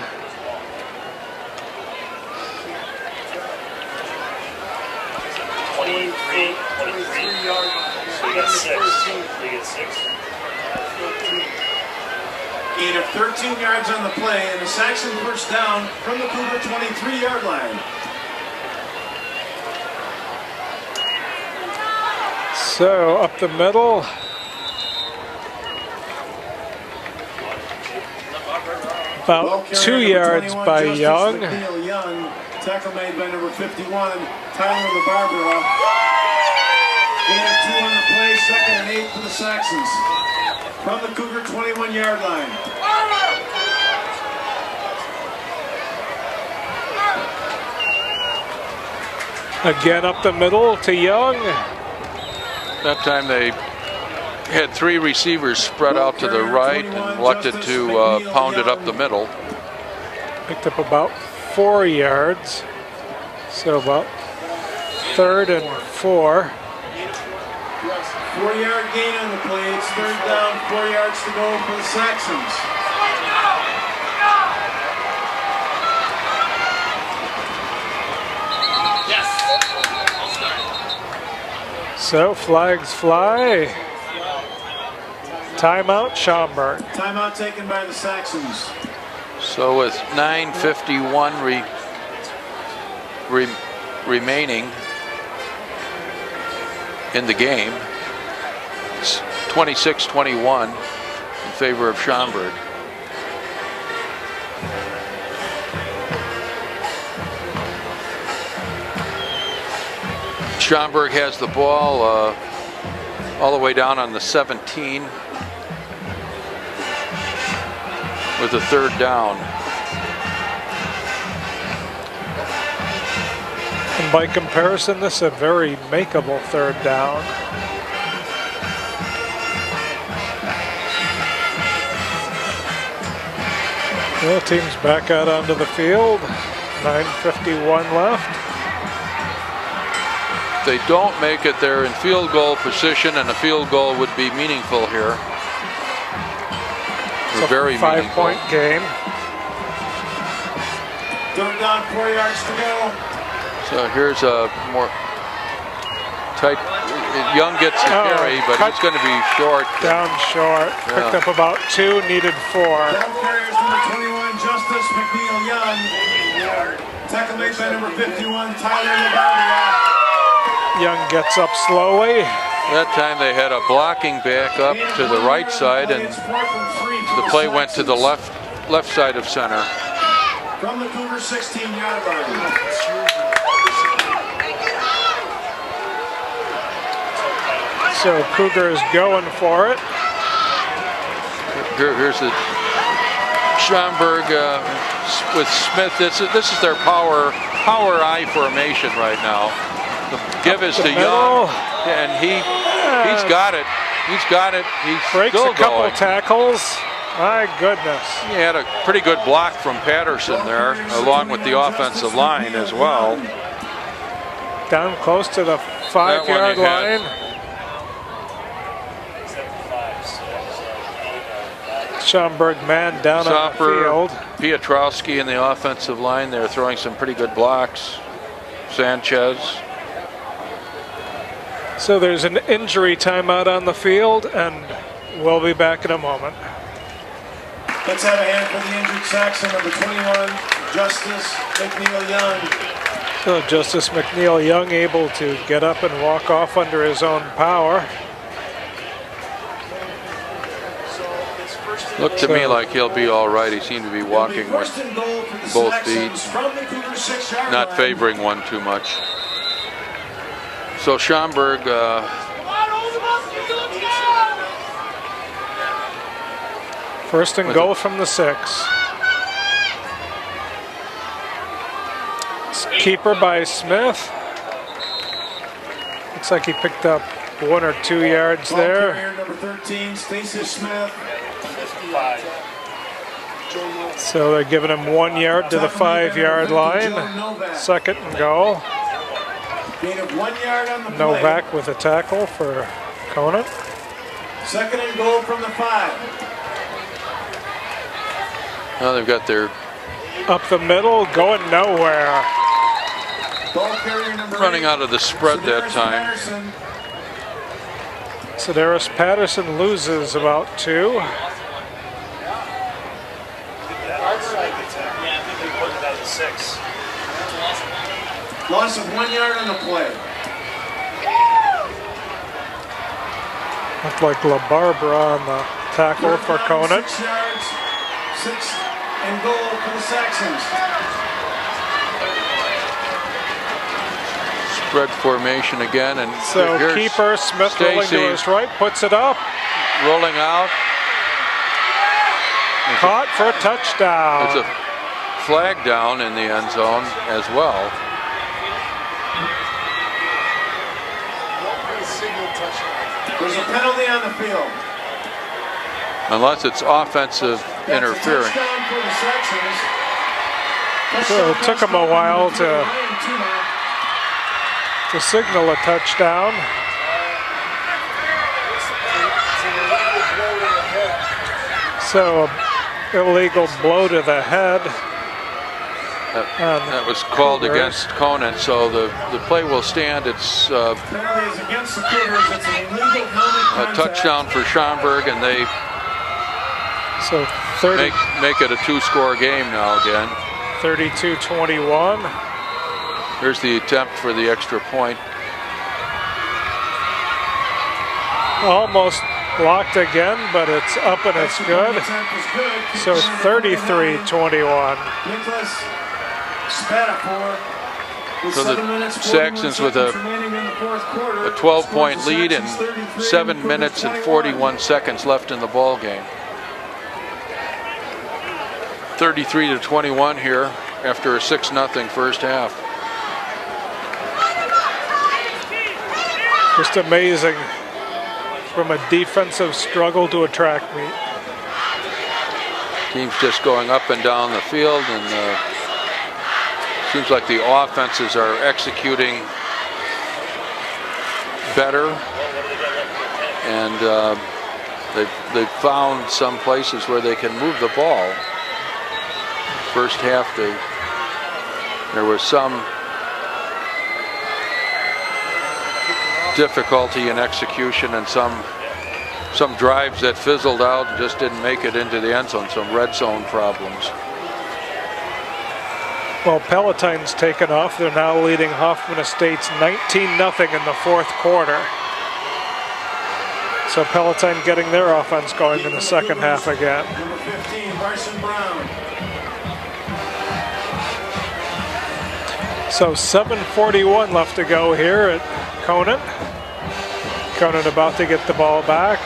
So you got 6. You get 6. Gain of 13 yards on the play, and the Saxon first down from the Cougar 23-yard line. So up the middle. About 2 yards by Young. Young. Tackle made by number 51, Tyler LaBarbera. Gain of 2 on the play, 2nd and 8 for the Saxons. From the Cougar 21-yard line. Again up the middle to Young. That time they had 3 receivers spread out to the right and elected to pound it up the middle. Picked up about 4 yards. So about 3rd and 4. 4-yard gain on the play. It's 3rd down, 4 yards to go for the Saxons. So flags fly. Timeout, Schaumburg. Timeout taken by the Saxons. So with 9:51 remaining in the game, it's 26-21 in favor of Schaumburg. Schaumburg has the ball all the way down on the 17 with a 3rd down. And by comparison, this is a very makeable 3rd down. Well, team's back out onto the field. 9:51 left. If they don't make it, they're in field goal position, and a field goal would be meaningful here. It's a very 5-point game. 3rd down, 4 yards to go. So here's a more tight. Young gets the carry, but he's going to be short. Down short. Yeah. Picked up about 2, needed 4. Down carriers number 21, Justice McNeil Young. Tackle made by number 51, Tyler LaBarbera. Young gets up slowly. That time they had a blocking back up to the right side, and the play went to the left side of center. From the Cougar 16-yard line. So Cougars going for it. Here's the Schaumburg with Smith. This is their power I formation right now. The give is to Young, and he's got it. He's got it. He's Breaks still a couple going. tackles. My goodness. He had a pretty good block from Patterson there, along with the offensive line as well. Down close to the 5-yard line. Schaumburg man down on the field. Piotrowski in the offensive line. They're throwing some pretty good blocks. Sanchez. So there's an injury timeout on the field, and we'll be back in a moment. Let's have a hand for the injured Saxon, number 21, Justice McNeil Young. So Justice McNeil Young able to get up and walk off under his own power. Looked to me like he'll be all right. He seemed to be walking with both feet, not favoring one too much. So Schaumburg first and goal from the 6. Keeper by Smith. Looks like he picked up 1 or 2 yards there. Number 13, Stacey Smith. So they're giving him 1 yard to the 5-yard line. 2nd and goal. Gain of 1 yard on the play. Novak with a tackle for Conant. 2nd and goal from the 5. now they've got their Up the middle, going nowhere. Ball carrier number running 8, out of the spread that Sedaris time. Patterson. Sedaris Patterson loses about 2. Yeah, I think they put it out of 6. Loss of 1 yard on the play. Looked like La Barbara on the tackle for Conant. 6 yards, 6th and goal for the Saxons. Spread formation again, and So here's keeper Smith rolling to Stacy his right, puts it up, rolling out. caught for a touchdown. It's a flag down in the end zone as well. There's a penalty on the field. Unless it's offensive interference. Touchdown for the Saxons. So it took him a while to signal a touchdown. So illegal blow to the head. That was called against Conant, so the play will stand. It's Penalty is against the Cougars. It's an illegal helmet a contact. touchdown for Schaumburg, and they So 30, make it a 2-score game now again. 32-21. Here's the attempt for the extra point. Almost blocked again, but it's up and it's good. Attempt is good. So 33-21. Nicholas Spatafor with So the 7 minutes, 41 Saxons with seconds remaining in the fourth quarter. A 12-point Scores the lead and Saxons 33 7 Cougars minutes and 21. 41 seconds left in the ball game. 33-21 here after a 6-0 first half. Just amazing from a defensive struggle to a track meet. Teams just going up and down the field, and seems like the offenses are executing better, and they've found some places where they can move the ball. First half, there was some difficulty in execution and some drives that fizzled out and just didn't make it into the end zone, some red zone problems. Well, Palatine's taken off. They're now leading Hoffman Estates 19-0 in the fourth quarter. So Palatine getting their offense going in the second half again. Number 15, Bryson Brown. So 7:41 left to go here at Conant. Conant about to get the ball back.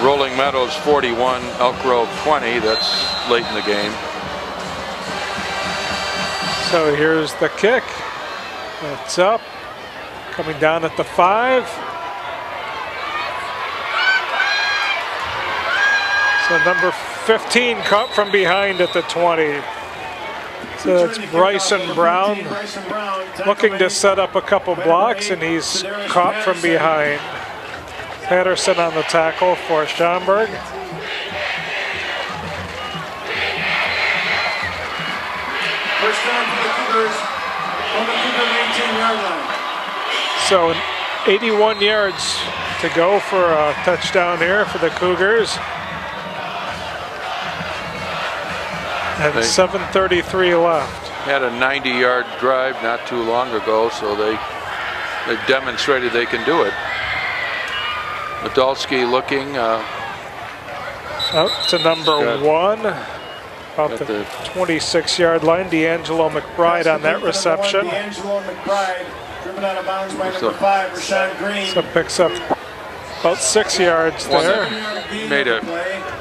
Rolling Meadows 41, Elk Grove 20. That's late in the game. So here's the kick. It's up. Coming down at the 5. So number 15 caught from behind at the 20. So it's Bryson Brown looking to set up a couple blocks, and he's caught from behind. Patterson on the tackle for Schaumburg. First down for the Cougars on the Cougar 19-yard line. So 81 yards to go for a touchdown here for the Cougars. And 7:33 left. Had a 90-yard drive not too long ago, so they've demonstrated they can do it. Podolsky looking Up to number 1, about the 26-yard line. D'Angelo McBride on that reception. D'Angelo McBride driven out of bounds by number 5, Rashawn Green. So picks up about 6 yards there. made a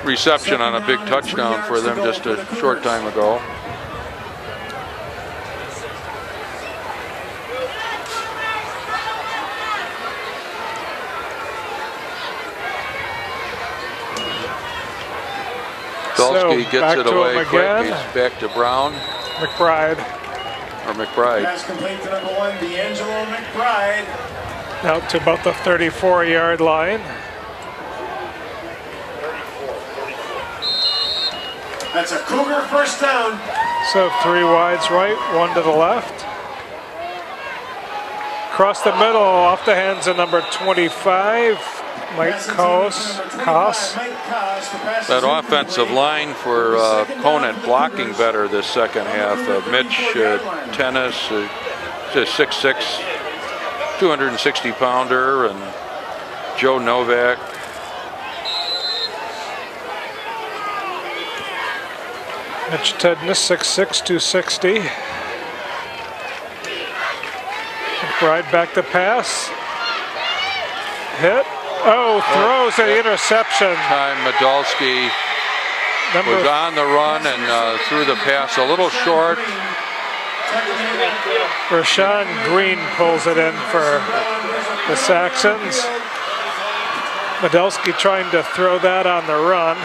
reception on a big touchdown for them just a short time ago. Dolsky gets it away quick. He's back to Brown. McBride. Pass complete to number 1, D'Angelo McBride. Out to about the 34-yard line. That's a Cougar first down. So 3 wides right, 1 to the left. Across the middle, off the hands of number 25, Mike Koss. That offensive line for Conant blocking better this second half. Mitch Tennis, just 6'6", 260-pounder, and Joe Novak. Mitch Tennis, 6'6", 260. Right back to pass. Hit. Oh, throws an interception. Time Medalski was on the run and threw the pass a little short. Rashawn Green pulls it in for the Saxons. Medalski trying to throw that on the run.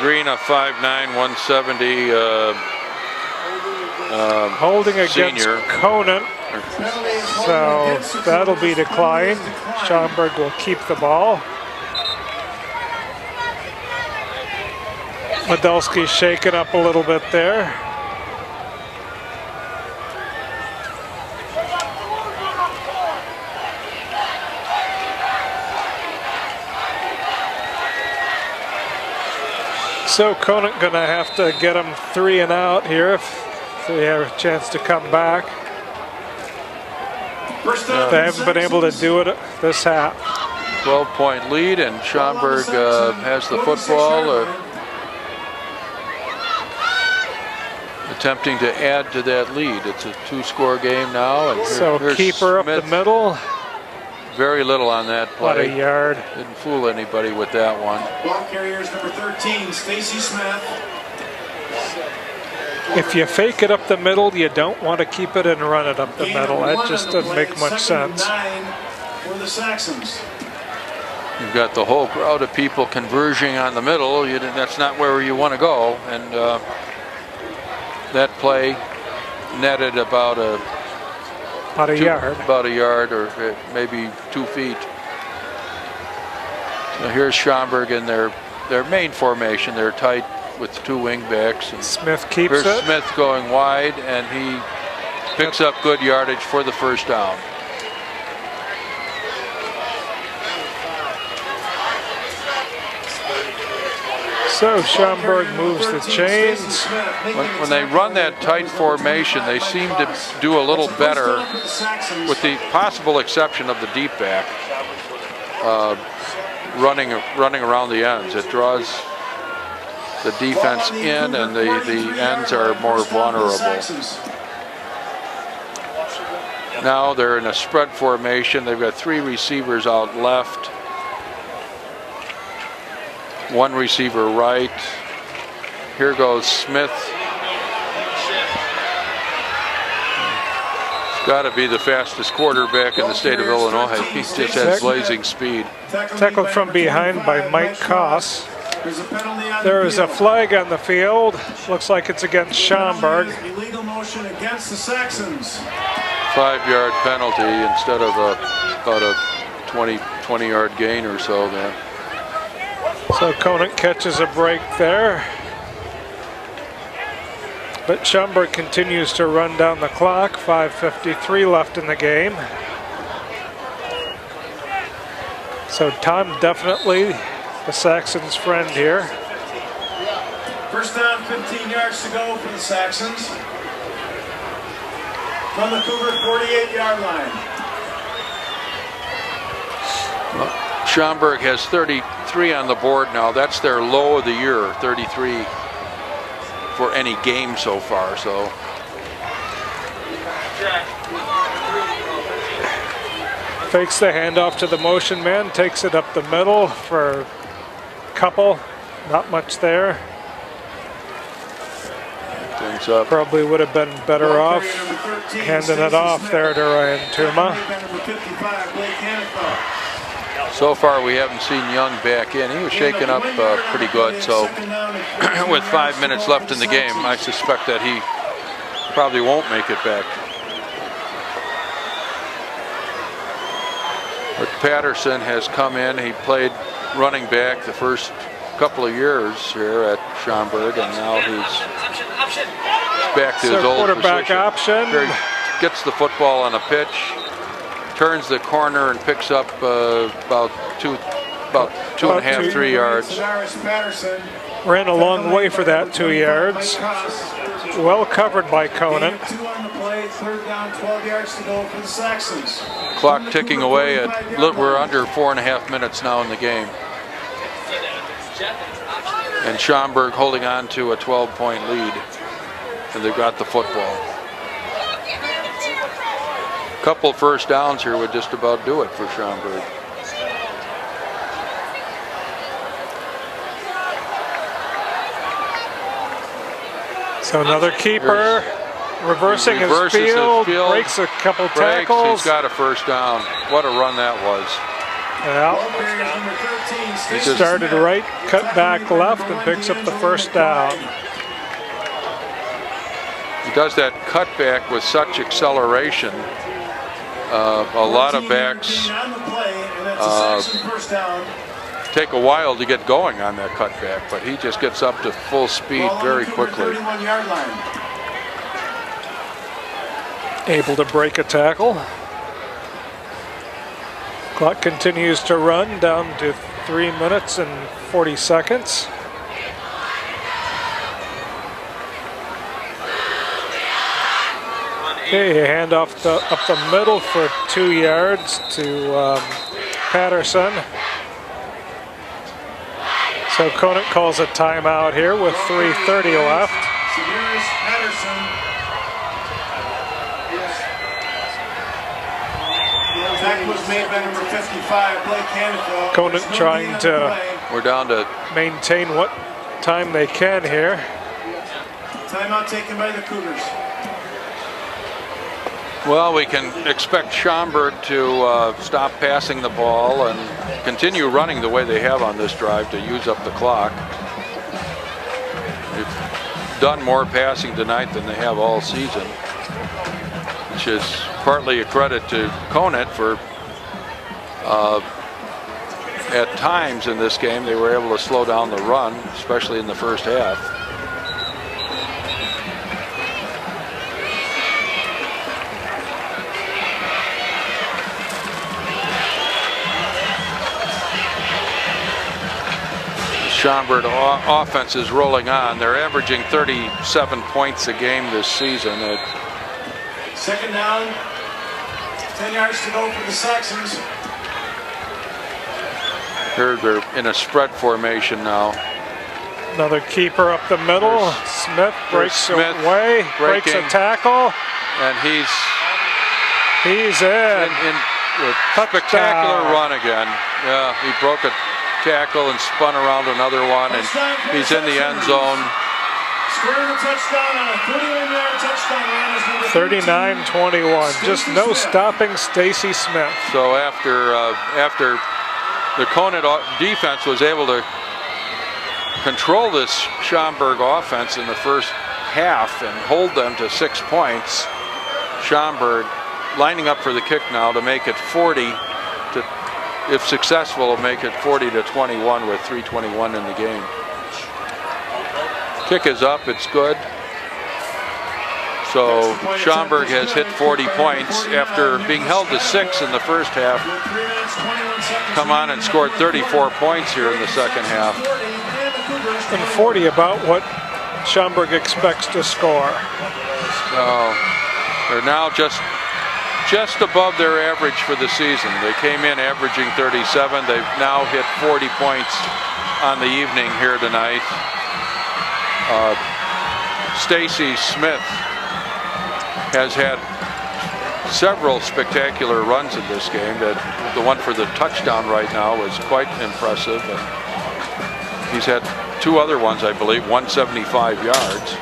Green, a 5'9", 170 holding against senior. Conant. So that'll be declined. Schaumburg will keep the ball. Medalski shaken up a little bit there. So Conant gonna have to get him 3 and out here if they have a chance to come back. They haven't been able to do it this half. 12-point lead, and Schaumburg has the football, attempting to add to that lead. It's a 2-score game now. And So keeper Smith. up the middle. Very little on that play. About a yard. Didn't fool anybody with that one. Ball carriers number 13, Stacy Smith. If you fake it up the middle, you don't want to keep it and run it up the middle. That just doesn't make much sense. For the Saxons. You've got the whole crowd of people converging on the middle. That's not where you want to go. And that play netted about a yard. About a yard, or maybe 2 feet. So here's Schaumburg in their main formation. They're tight with 2 wing backs. And Smith keeps here's it. Smith going wide, and he picks up good yardage for the first down. So Schaumburg moves the chains. When they run that tight formation, they seem to do a little better, with the possible exception of the deep back, running around the ends. It draws the defense in, and the ends are more vulnerable. Now they're in a spread formation. They've got 3 receivers out left, 1 receiver right. Here goes Smith. He's got to be the fastest quarterback in the state of Illinois. He just has blazing speed. Tackled from behind by Mike Koss. There is a flag on the field. Looks like it's against Schaumburg. Illegal motion against the Saxons. 5-yard penalty instead of about a 20-yard gain or so there. So Conant catches a break there. But Schaumburg continues to run down the clock. 5:53 left in the game. So time definitely the Saxons' friend here. First down, 15 yards to go for the Saxons. From the Cougar 48-yard line. Schaumburg has 33 on the board now. That's their low of the year, 33 for any game so far. So fakes the handoff to the motion man, takes it up the middle for a couple. Not much there. things up. Probably would have been better off handing it off there to Ryan Tuma. So far, we haven't seen Young back in. He was shaken up pretty good. So with 5 minutes left in the game, I suspect that he probably won't make it back. But Patterson has come in. He played running back the first couple of years here at Schaumburg, and now he's back to his old quarterback position. option. He gets the football on a pitch, turns the corner and picks up about two and a half, 3 yards. Patterson. Ran a long way for that 2 yards. Well covered by Conan. 2 on the play, 3rd down, 12 yards to go for the Saxons. Clock ticking away at, we're under 4.5 minutes now in the game. And Schaumburg holding on to a 12-point lead. And they've got the football. Couple first downs here would just about do it for Schaumburg. So another keeper reversing his field, breaks a couple tackles. He's got a first down. What a run that was. Yeah. He started right, cut back left, and picks up the first down. He does that cutback with such acceleration. A lot of backs take a while to get going on that cutback, but he just gets up to full speed very quickly. Able to break a tackle. Clock continues to run down to 3 minutes and 40 seconds. Okay, hand off up the middle for 2 yards to Patterson. So Conant calls a timeout here with 3:30 left. So here's Patterson. The attack was made by number 55, Blake Canfield. Conant trying to We're down to maintain what time they can here. Timeout taken by the Cougars. well, we can expect Schaumburg to stop passing the ball and continue running the way they have on this drive to use up the clock. They've done more passing tonight than they have all season, which is partly a credit to Conant for at times in this game they were able to slow down the run, especially in the first half. Schaumburg offense is rolling on. They're averaging 37 points a game this season. 2nd down, 10 yards to go for the Saxons. Here they're in a spread formation now. Another keeper up the middle. Smith breaks away, breaks a tackle. And he's in a spectacular run again. Yeah, he broke a tackle and spun around another one, and he's in the end zone. Scoring a touchdown on a 31-yard touchdown run. 39-21. Just no stopping Stacy Smith. So after the Conant defense was able to control this Schaumburg offense in the first half and hold them to 6 points, Schaumburg lining up for the kick now to make it 40 to, if successful, will make it 40-21 with 3:21 in the game. Kick is up, it's good. So Schaumburg has hit 40 points after being held to 6 in the first half. Come on and scored 34 points here in the second half. And 40 about what Schaumburg expects to score. So they're now just above their average for the season. They came in averaging 37. They've now hit 40 points on the evening here tonight. Stacy Smith has had several spectacular runs in this game. The one for the touchdown right now was quite impressive. And he's had 2 other ones, I believe, 175 yards.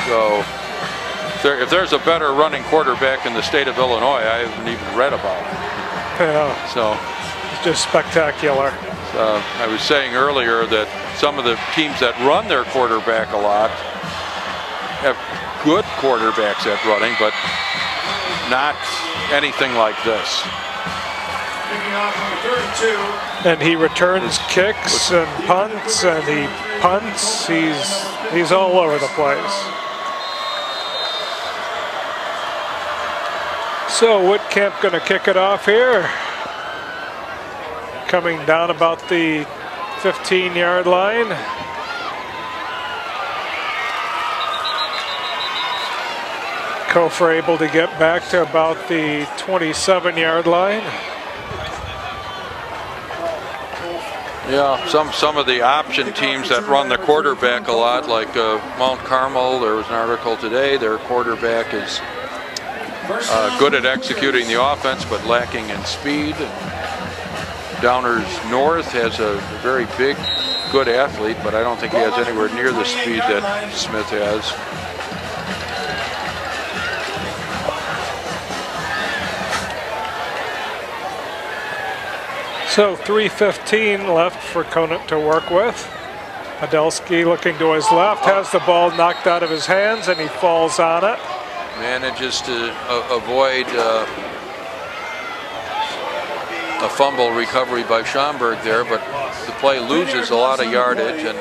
So if there's a better running quarterback in the state of Illinois, I haven't even read about it. Yeah. So it's just spectacular. I was saying earlier that some of the teams that run their quarterback a lot have good quarterbacks at running, but not anything like this. And he returns kicks and punts, and he punts. He's all over the place. So Whitcamp going to kick it off here. Coming down about the 15-yard line. Kofor able to get back to about the 27-yard line. Yeah, some of the option teams that run the quarterback a lot, like Mount Carmel, there was an article today, their quarterback is good at executing the offense, but lacking in speed. Downers North has a very big, good athlete, but I don't think he has anywhere near the speed that Smith has. So 3:15 left for Conant to work with. Adelski looking to his left, has the ball knocked out of his hands, and he falls on it. Manages to avoid a fumble recovery by Schaumburg there, but the play loses a lot of yardage, and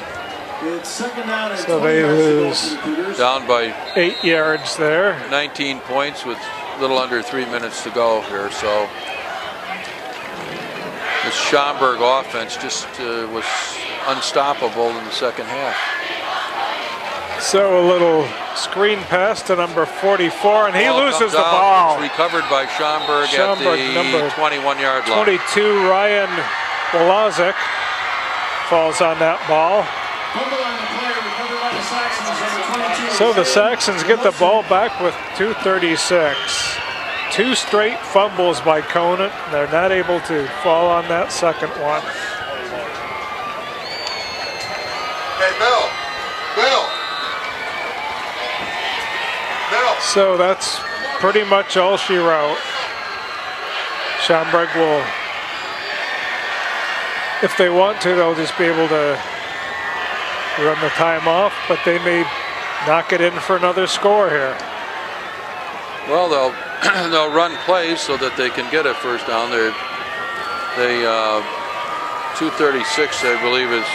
so they lose down by 8 yards there. 19 points with a little under 3 minutes to go here. So this Schaumburg offense just was unstoppable in the second half. So a little screen pass to number 44, and he loses the ball. It's recovered by Schaumburg at the 21-yard line. 22, Ryan Wolazik falls on that ball. So the Saxons get the ball back with 2:36. 2 straight fumbles by Conant. They're not able to fall on that second one. Hey, Bill. So that's pretty much all she wrote. Schaumburg will, if they want to, they'll just be able to run the time off, but they may knock it in for another score here. Well, they'll run plays so that they can get a first down. They 2:36, I believe, is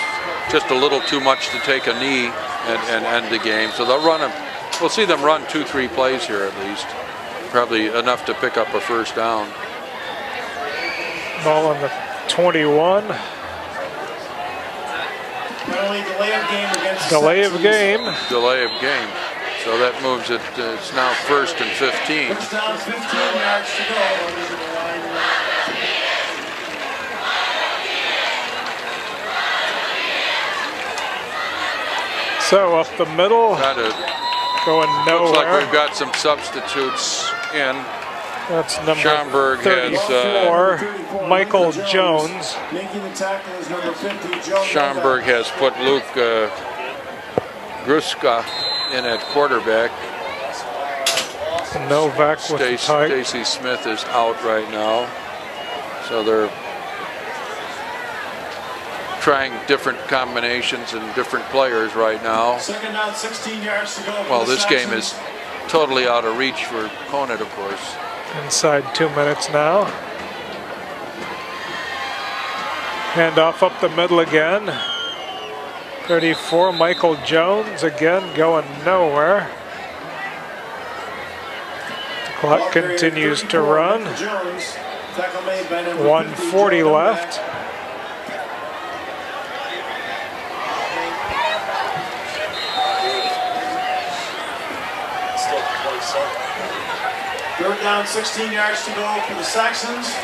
just a little too much to take a knee and end the game. So they'll run them. We'll see them run 2-3 plays here at least. Probably enough to pick up a first down. Ball on the 21. Delay of game. Delay of game. So that moves it. It's now 1st and 15. First down, 15 yards to go. So up the middle, going nowhere. Looks like we've got some substitutes in. That's number Schaumburg 34, Michael Jones. Making the tackle is number 50, Joe Schaumburg has put Luke Gruska in at quarterback. Novak with the tight. Stacy Smith is out right now. So they're trying different combinations and different players right now. Second down, 16 yards to go. Well, this game is totally out of reach for Conant, of course. Inside 2 minutes now. Handoff up the middle again. 34, Michael Jones, again going nowhere. The clock continues to run. 1:40 left. Third down, 16 yards to go for the Saxons.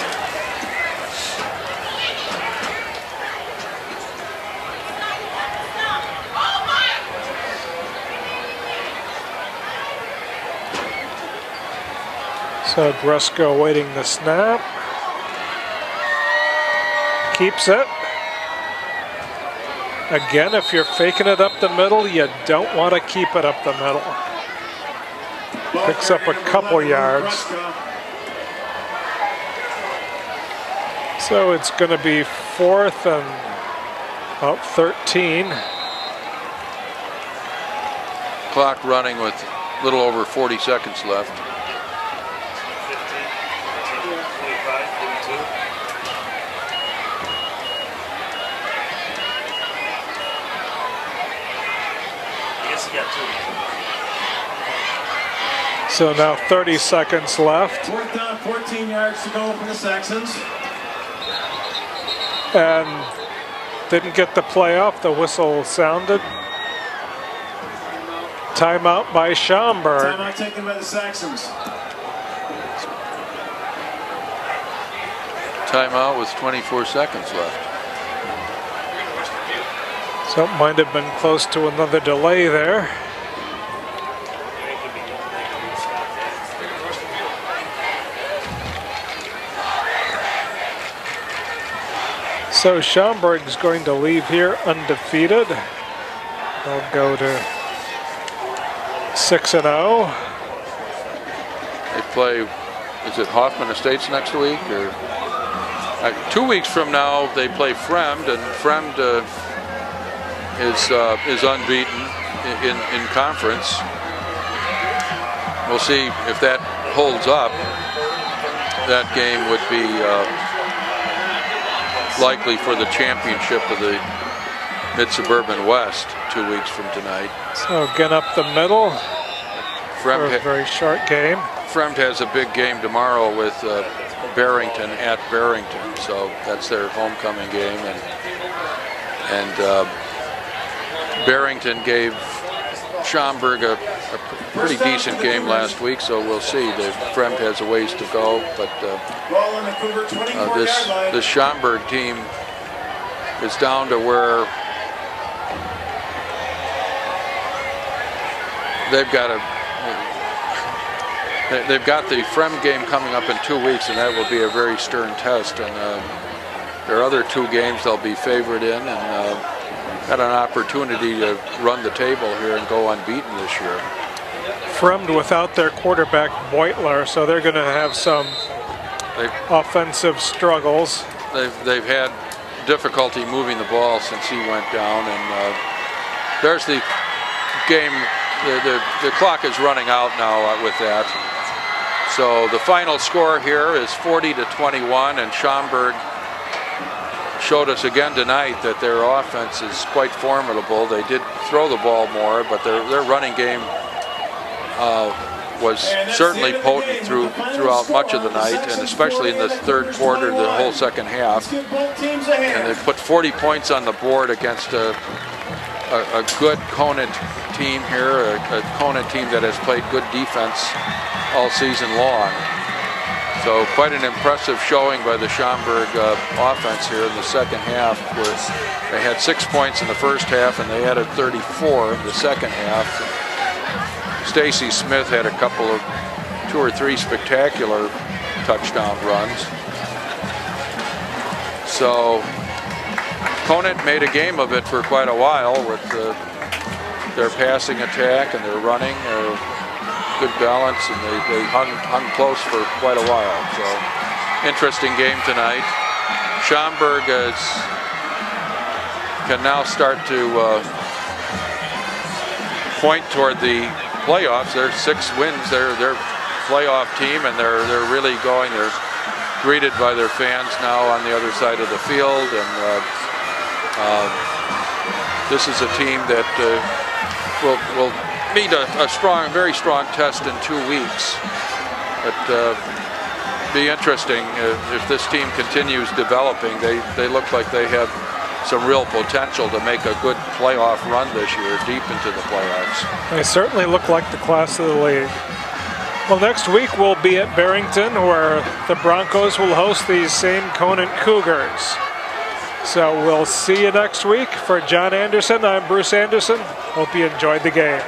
So Grusko waiting the snap. Keeps it. Again, if you're faking it up the middle, you don't want to keep it up the middle. Picks up a couple yards. So it's going to be 4th and about 13. Clock running with a little over 40 seconds left. 15, 25, 32. I guess he got 2. So now 30 seconds left. Fourth down, 14 yards to go for the Saxons. And didn't get the play off. The whistle sounded. Timeout by Schaumburg. Timeout taken by the Saxons. Timeout with 24 seconds left. So it might have been close to another delay there. So Schaumburg's going to leave here undefeated. They'll go to 6-0. They play, is it Hoffman Estates next week? Or 2 weeks from now they play Fremd, and Fremd is unbeaten in conference. We'll see if that holds up. That game would be likely for the championship of the Mid-Suburban West 2 weeks from tonight. So again up the middle for a very short game. Fremd has a big game tomorrow with Barrington at Barrington, so that's their homecoming game, and Barrington gave Schaumburg a pretty decent game last week, so we'll see. Fremd has a ways to go, but this Schaumburg team is down to where they've got the Fremd game coming up in 2 weeks, and that will be a very stern test. And their other 2 games they'll be favored in, and got an opportunity to run the table here and go unbeaten this year. Fremd without their quarterback Beutler, so they're going to have some offensive struggles. They've had difficulty moving the ball since he went down, and there's the game. The clock is running out now with that. So the final score here is 40-21, and Schaumburg showed us again tonight that their offense is quite formidable. They did throw the ball more, but their running game was certainly potent throughout much of the night, and especially in the third quarter, the whole second half. And they put 40 points on the board against a good Conant team here, a Conant team that has played good defense all season long. So quite an impressive showing by the Schaumburg offense here in the second half, where they had 6 points in the first half and they added 34 in the second half. Stacy Smith had a couple of 2 or 3 spectacular touchdown runs. So Conant made a game of it for quite a while with their passing attack and their running. Good balance, and they hung close for quite a while. So interesting game tonight. Schaumburg can now start to point toward the playoffs. They're 6 wins. They're playoff team, and they're really going. They're greeted by their fans now on the other side of the field, and this is a team that will meet a very strong test in 2 weeks. But be interesting if this team continues developing. They look like they have some real potential to make a good playoff run this year, deep into the playoffs. They certainly look like the class of the league. Well, next week we'll be at Barrington, where the Broncos will host these same Conant Cougars. So we'll see you next week. For John Anderson, I'm Bruce Anderson. Hope you enjoyed the game.